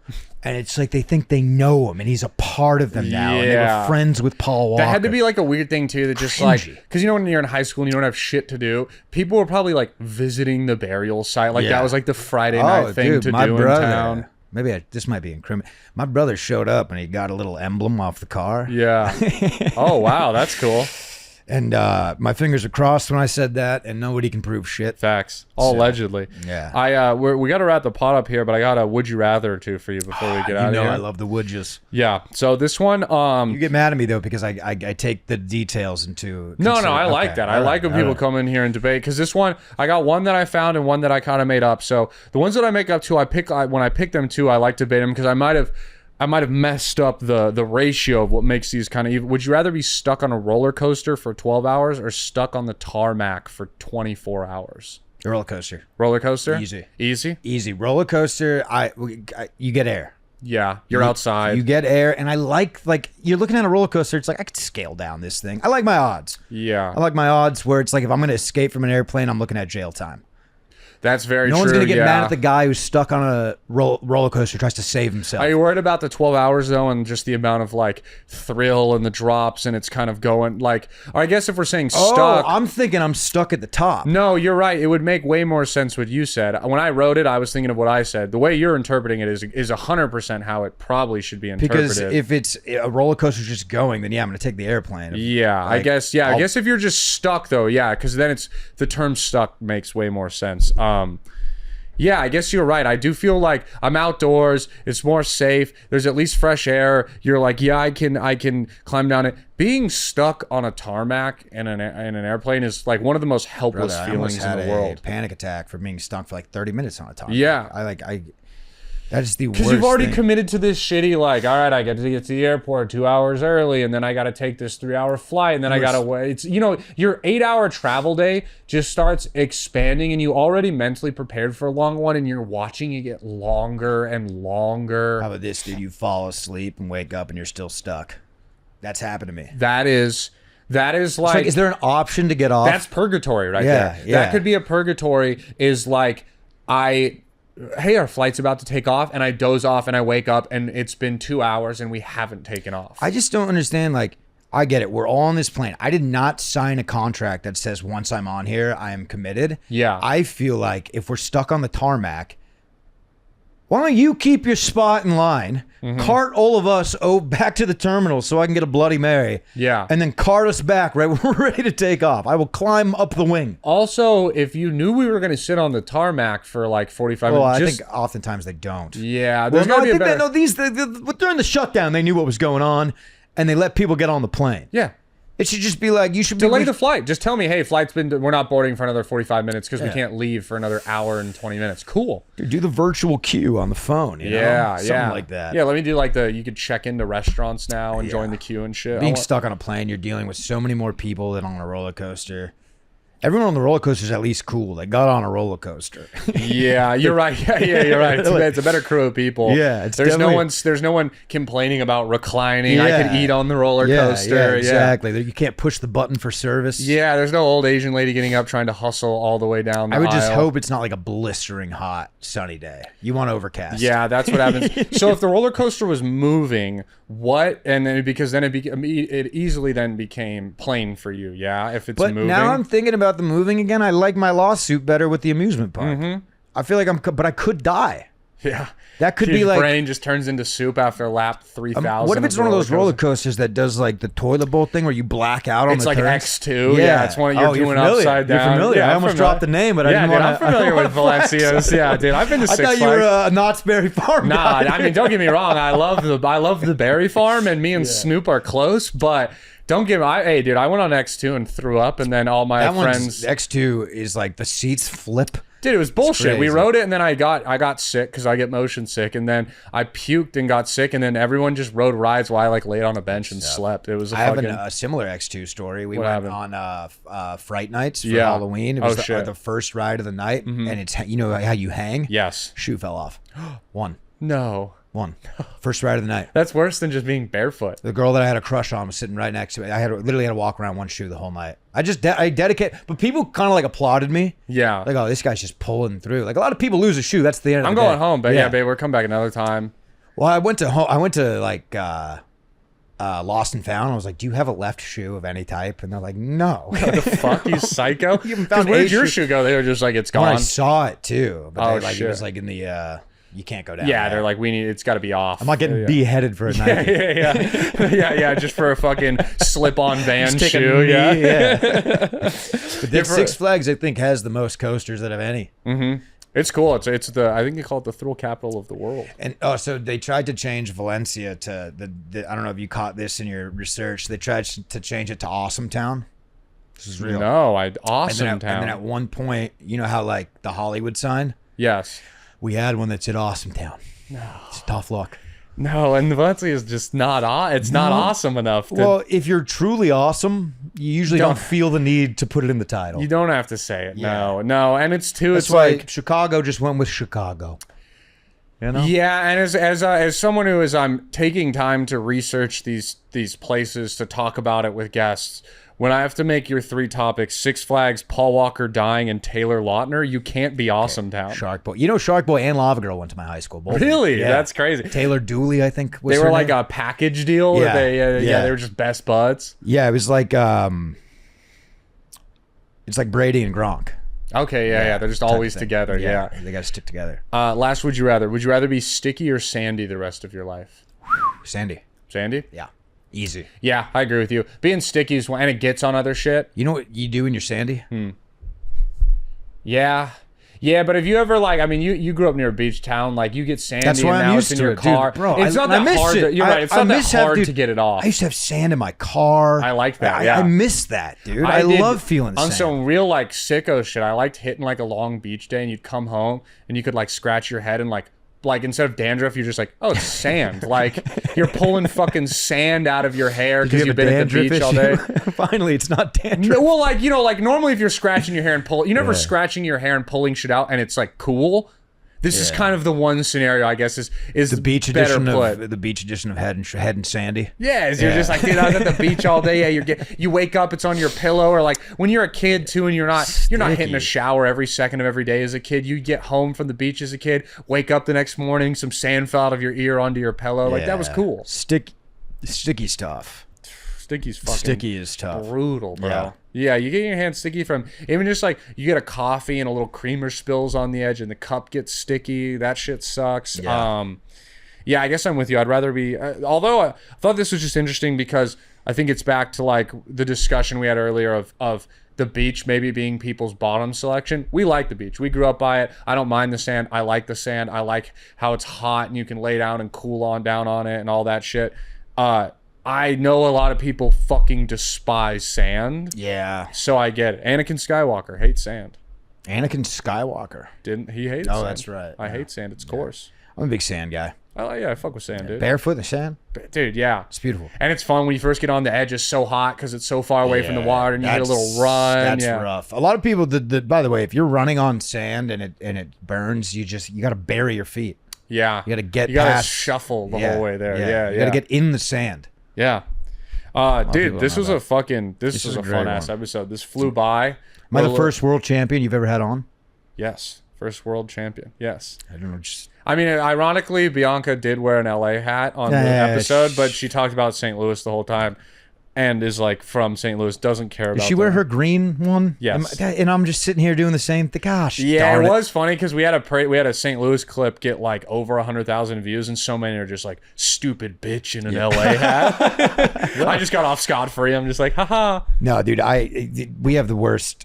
And it's like they think they know him and he's a part of them now. And they were friends with Paul Walker. That had to be like a weird thing too, that just like, because you know when you're in high school and you don't have shit to do, people were probably like visiting the burial site. Like that was like the Friday night thing to do in town. Maybe this might be incriminating. My brother showed up and he got a little emblem off the car. Yeah. Oh, wow. That's cool. And my fingers are crossed when I said that, and nobody can prove shit. Facts. Allegedly. Yeah. We got to wrap the pot up here, but I got a would you rather or two for you before we get out of here. You know I love the would yous. Yeah. So this one. You get mad at me though because I take the details into. No, I like that. I like when people come in here and debate, because this one, I got one that I found and one that I kind of made up. So the ones that I make up too, when I pick them too, I like to debate them because I might have I might have messed up the ratio of what makes these kind of even. Would you rather be stuck on a roller coaster for 12 hours or stuck on the tarmac for 24 hours? Roller coaster. Roller coaster? Easy. Roller coaster, you get air. Yeah, you're outside. You get air, and I like you're looking at a roller coaster. It's like I could scale down this thing. I like my odds. Yeah, I like my odds where it's like if I'm going to escape from an airplane, I'm looking at jail time. That's very true. No one's going to get mad at the guy who's stuck on a roller coaster tries to save himself. Are you worried about the 12 hours, though, and just the amount of, like, thrill and the drops, and it's kind of going, like... Or I guess if we're saying stuck... Oh, I'm thinking I'm stuck at the top. No, you're right. It would make way more sense what you said. When I wrote it, I was thinking of what I said. The way you're interpreting it is 100% how it probably should be interpreted. Because if it's a roller coaster just going, then yeah, I'm going to take the airplane. Yeah, like, I guess, yeah. I guess if you're just stuck, though, yeah, because then it's... The term stuck makes way more sense. Yeah, I guess you're right. I do feel like I'm outdoors. It's more safe. There's at least fresh air. You're like, yeah, I can climb down it. Being stuck on a tarmac in an airplane is like one of the most helpless feelings in the world. A panic attack for being stuck for like 30 minutes on a tarmac. Yeah, that is the worst. Because you've already committed to this shitty, like, all right, I got to get to the airport 2 hours early, and then I got to take this 3-hour flight, and then I got to wait. It's, you know, your 8-hour travel day just starts expanding, and you already mentally prepared for a long one, and you're watching it get longer and longer. How about this, dude? You fall asleep and wake up, and you're still stuck. That's happened to me. That is like, is there an option to get off? That's purgatory right there. Yeah. That could be a purgatory. Is like, hey, our flight's about to take off, and I doze off, and I wake up, and it's been 2 hours, and we haven't taken off. I just don't understand. Like, I get it. We're all on this plane. I did not sign a contract that says once I'm on here, I am committed. Yeah. I feel like if we're stuck on the tarmac, why don't you keep your spot in line, cart all of us back to the terminal so I can get a Bloody Mary, and then cart us back right when we're ready to take off. I will climb up the wing. Also, if you knew we were going to sit on the tarmac for like 45 minutes... Well, I think oftentimes they don't. Yeah, there's got to be a better... During the shutdown, they knew what was going on, and they let people get on the plane. Yeah. It should just be like, you should delay the flight. Just tell me, hey, we're not boarding for another 45 minutes because we can't leave for another hour and 20 minutes. Cool. Dude, do the virtual queue on the phone. You know? Something like that. Yeah, let me do like you could check into restaurants now and join the queue and shit. Being stuck on a plane, you're dealing with so many more people than on a roller coaster. Everyone on the roller coaster is at least cool. They got on a roller coaster. Yeah, you're right. Yeah, you're right. It's a better crew of people. Yeah, there's no one complaining about reclining. I could eat on the roller coaster. Yeah, exactly. You can't push the button for service. Yeah, there's no old Asian lady getting up trying to hustle all the way down the aisle. I would just hope it's not like a blistering hot sunny day. You want overcast. Yeah, that's what happens. So if the roller coaster was moving, it easily then became plain for you. Yeah, if it's moving. But now I'm thinking about the moving again. I like my lawsuit better with the amusement park. I feel like but I could die. Yeah, that could be your like brain just turns into soup after lap 3,000. What if it's one of those roller coasters that does like the toilet bowl thing where you black out on it's the like turns? X2. Yeah, it's one you're doing upside down. You're familiar. Yeah, I almost dropped the name, but I didn't want to. I'm familiar with Valencia's. Yeah, dude, I've been to Six Flags. I thought you were a Knott's Berry Farm. Nah, I mean, don't get me wrong. I love the Berry Farm, and me and Snoop are close, but. Don't give me... Hey, dude, I went on X2 and threw up, and then all my friends... X2 is like the seats flip. Dude, it was bullshit. We rode it, and then I got sick because I get motion sick, and then I puked and got sick, and then everyone just rode rides while I like laid on a bench and slept. It was I have a similar X2 story. We went on Fright Nights for Halloween. It was the first ride of the night, and it's you know how you hang? Yes. Shoe fell off. One. No. First ride of the night. That's worse than just being barefoot. The girl that I had a crush on was sitting right next to me. I literally had to walk around one shoe the whole night. I dedicate, but people kind of like applauded me. Yeah. Like, oh, this guy's just pulling through. Like a lot of people lose a shoe. That's the end of the day. I'm going home, but yeah, babe, we'll come back another time. Well, I went to like Lost and Found. I was like, do you have a left shoe of any type? And they're like, no. What the fuck, you psycho? Where did your shoe go? They were just like, it's gone. I saw it too. But it was like in the... you can't go down. Yeah, they're like, it's got to be off. I'm not getting beheaded for a night. Yeah, just for a fucking slip-on van shoe. Yeah. But Six Flags, I think, has the most coasters out of any. It's cool. I think they call it the thrill capital of the world. And so they tried to change Valencia to I don't know if you caught this in your research. They tried to change it to Awesome Town. This is real. No, Awesome Town. And then at one point, you know how like the Hollywood sign? Yes. We had one that said Awesome Town. No. It's tough luck. No, and Valencia is just not. It's not awesome enough. Well, if you're truly awesome, you usually don't feel the need to put it in the title. You don't have to say it. Yeah. No, and it's too. That's it's why like Chicago just went with Chicago. You know? Yeah, and as someone who is taking time to research these places to talk about it with guests. When I have to make your 3 topics, Six Flags, Paul Walker dying, and Taylor Lautner, you can't be awesome town. Shark Boy. You know Shark Boy and Lava Girl went to my high school. Both really? Yeah. That's crazy. Taylor Dooley, I think, was They were her like name. a package deal? Yeah. They were just best buds? Yeah, it was like, it's like Brady and Gronk. Okay, yeah. They're just always together, yeah. They got to stick together. Last Would You Rather. Would you rather be sticky or sandy the rest of your life? Sandy. Sandy? Yeah. Easy. Yeah, I agree with you. Being sticky is and it gets on other shit. You know what you do when you're sandy? Yeah. Yeah, but if you ever you grew up near a beach town, like you get sandy. That's why and I'm now used it's in to your it, car. dude, bro. It's not I that miss hard. it. You're right. It's not that hard to get it off. I used to have sand in my car. I like that. Yeah, I miss that, dude. I love feeling sand. On some real like sicko shit, I liked hitting like a long beach day, and you'd come home and you could like scratch your head and like instead of dandruff, you're just like, oh, it's sand. Like you're pulling fucking sand out of your hair because you've been at the beach all day. Finally, it's not dandruff. Well, like normally if you're scratching your hair and you're never scratching your hair and pulling shit out, and it's like cool. This is kind of the one scenario, I guess, is the beach better edition put. of the beach edition of Head and Sandy. Yeah, you're just like, dude, I was at the beach all day. Yeah, you wake up, it's on your pillow, or like when you're a kid too, and you're not hitting a shower every second of every day as a kid. You get home from the beach as a kid, wake up the next morning, some sand fell out of your ear onto your pillow. Like that was cool. Sticky stuff. Sticky's fucking sticky is tough. Brutal, bro. Yeah, you get your hands sticky from even just like you get a coffee and a little creamer spills on the edge and the cup gets sticky. That shit sucks. Yeah, I guess I'm with you. I'd rather be. Although I thought this was just interesting because I think it's back to like the discussion we had earlier of the beach maybe being people's bottom selection. We like the beach. We grew up by it. I don't mind the sand. I like the sand. I like how it's hot and you can lay down and cool down on it and all that shit. I know a lot of people fucking despise sand. Yeah. So I get it. Anakin Skywalker hates sand. Anakin Skywalker. Didn't he hate sand? Oh, that's right. I hate sand. It's coarse. I'm a big sand guy. I fuck with sand, dude. Barefoot in the sand? Dude, yeah. It's beautiful. And it's fun when you first get on the edge. It's so hot because it's so far away from the water and you get a little run. That's rough. A lot of people, by the way, if you're running on sand and it burns, you got to bury your feet. Yeah. You got to past. Shuffle the whole way there. Yeah. You got to get in the sand. Yeah. Dude, this was a fun ass episode. This flew by. Am I the first world champion you've ever had on? Yes. First world champion. Yes. I don't know. Ironically, Bianca did wear an LA hat on the episode, but she talked about St. Louis the whole time and is like from St. Louis, doesn't care about Did she wear her green one? Yes. And I'm just sitting here doing the same thing. Gosh. Yeah, it was funny because we had a St. Louis clip get like over 100,000 views, and so many are just like, stupid bitch in an LA hat. I just got off scot-free. I'm just like, haha. No, dude, we have the worst.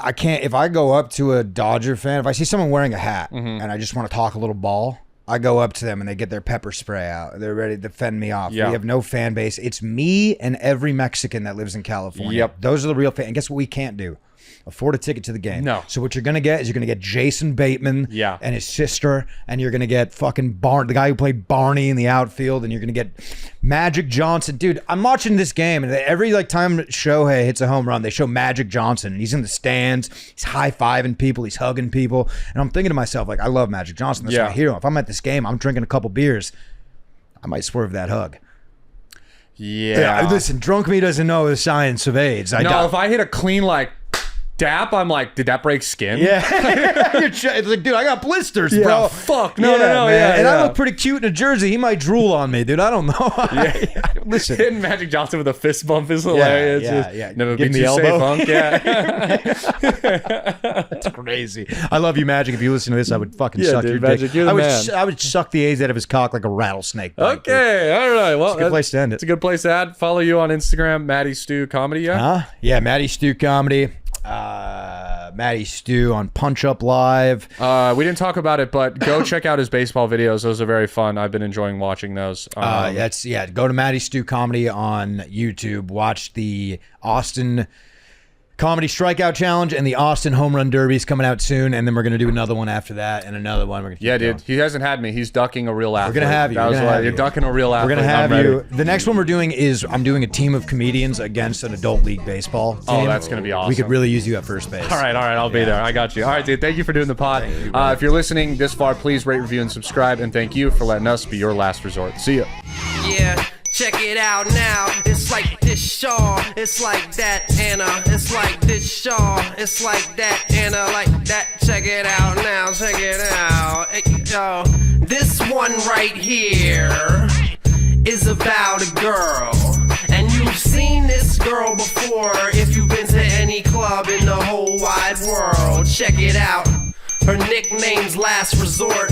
I can't, if I go up to a Dodger fan, if I see someone wearing a hat and I just want to talk a little ball, I go up to them and they get their pepper spray out. They're ready to fend me off. Yeah. We have no fan base. It's me and every Mexican that lives in California. Yep. Those are the real fans. And guess what we can't do? Afford a ticket to the game. No. So what you're going to get is you're going to get Jason Bateman and his sister, and you're going to get fucking the guy who played Barney in the outfield, and you're going to get Magic Johnson. Dude, I'm watching this game, and every time Shohei hits a home run, they show Magic Johnson, and he's in the stands. He's high-fiving people. He's hugging people. And I'm thinking to myself, like, I love Magic Johnson. That's my hero. If I'm at this game, I'm drinking a couple beers, I might swerve that hug. Yeah. Listen, drunk me doesn't know the science of AIDS. If I hit a clean, like, dap, I'm like, did that break skin? Yeah. It's like, dude, I got blisters, bro. Fuck. No. And I look pretty cute in a jersey. He might drool on me, dude. I don't know. Listen. Hitting Magic Johnson with a fist bump is hilarious. Yeah. Never been the elbow. Funk. Yeah. That's crazy. I love you, Magic. If you listen to this, I would fucking suck your Magic, dick. I would suck the A's out of his cock like a rattlesnake. Okay. All right. Well, it's a good place to end it. It's a good place to add. Follow you on Instagram, Matty Stu Comedy. Yeah, Matty Stu Comedy. Matty Stu on Punch Up Live. We didn't talk about it, but go check out his baseball videos. Those are very fun. I've been enjoying watching those. Go to Matty Stu Comedy on YouTube. Watch the Austin Comedy Strikeout Challenge and the Austin Home Run Derby is coming out soon, and then we're gonna do another one after that, and another one. We're gonna keep dude. He hasn't had me. He's ducking a real athlete. We're gonna have you. You're ducking a real athlete. We're gonna have you. The next one we're doing is I'm doing a team of comedians against an adult league baseball team. Oh, that's gonna be awesome. We could really use you at first base. All right, I'll be there. I got you. All right, dude. Thank you for doing the pod. If you're listening this far, please rate, review, and subscribe. And thank you for letting us be your last resort. See ya. Yeah. Check it out now, it's like this Shaw, it's like that Anna, it's like this Shaw, it's like that Anna, like that. Check it out now, check it out. Yo, this one right here is about a girl, and you've seen this girl before if you've been to any club in the whole wide world. Check it out, her nickname's Last Resort.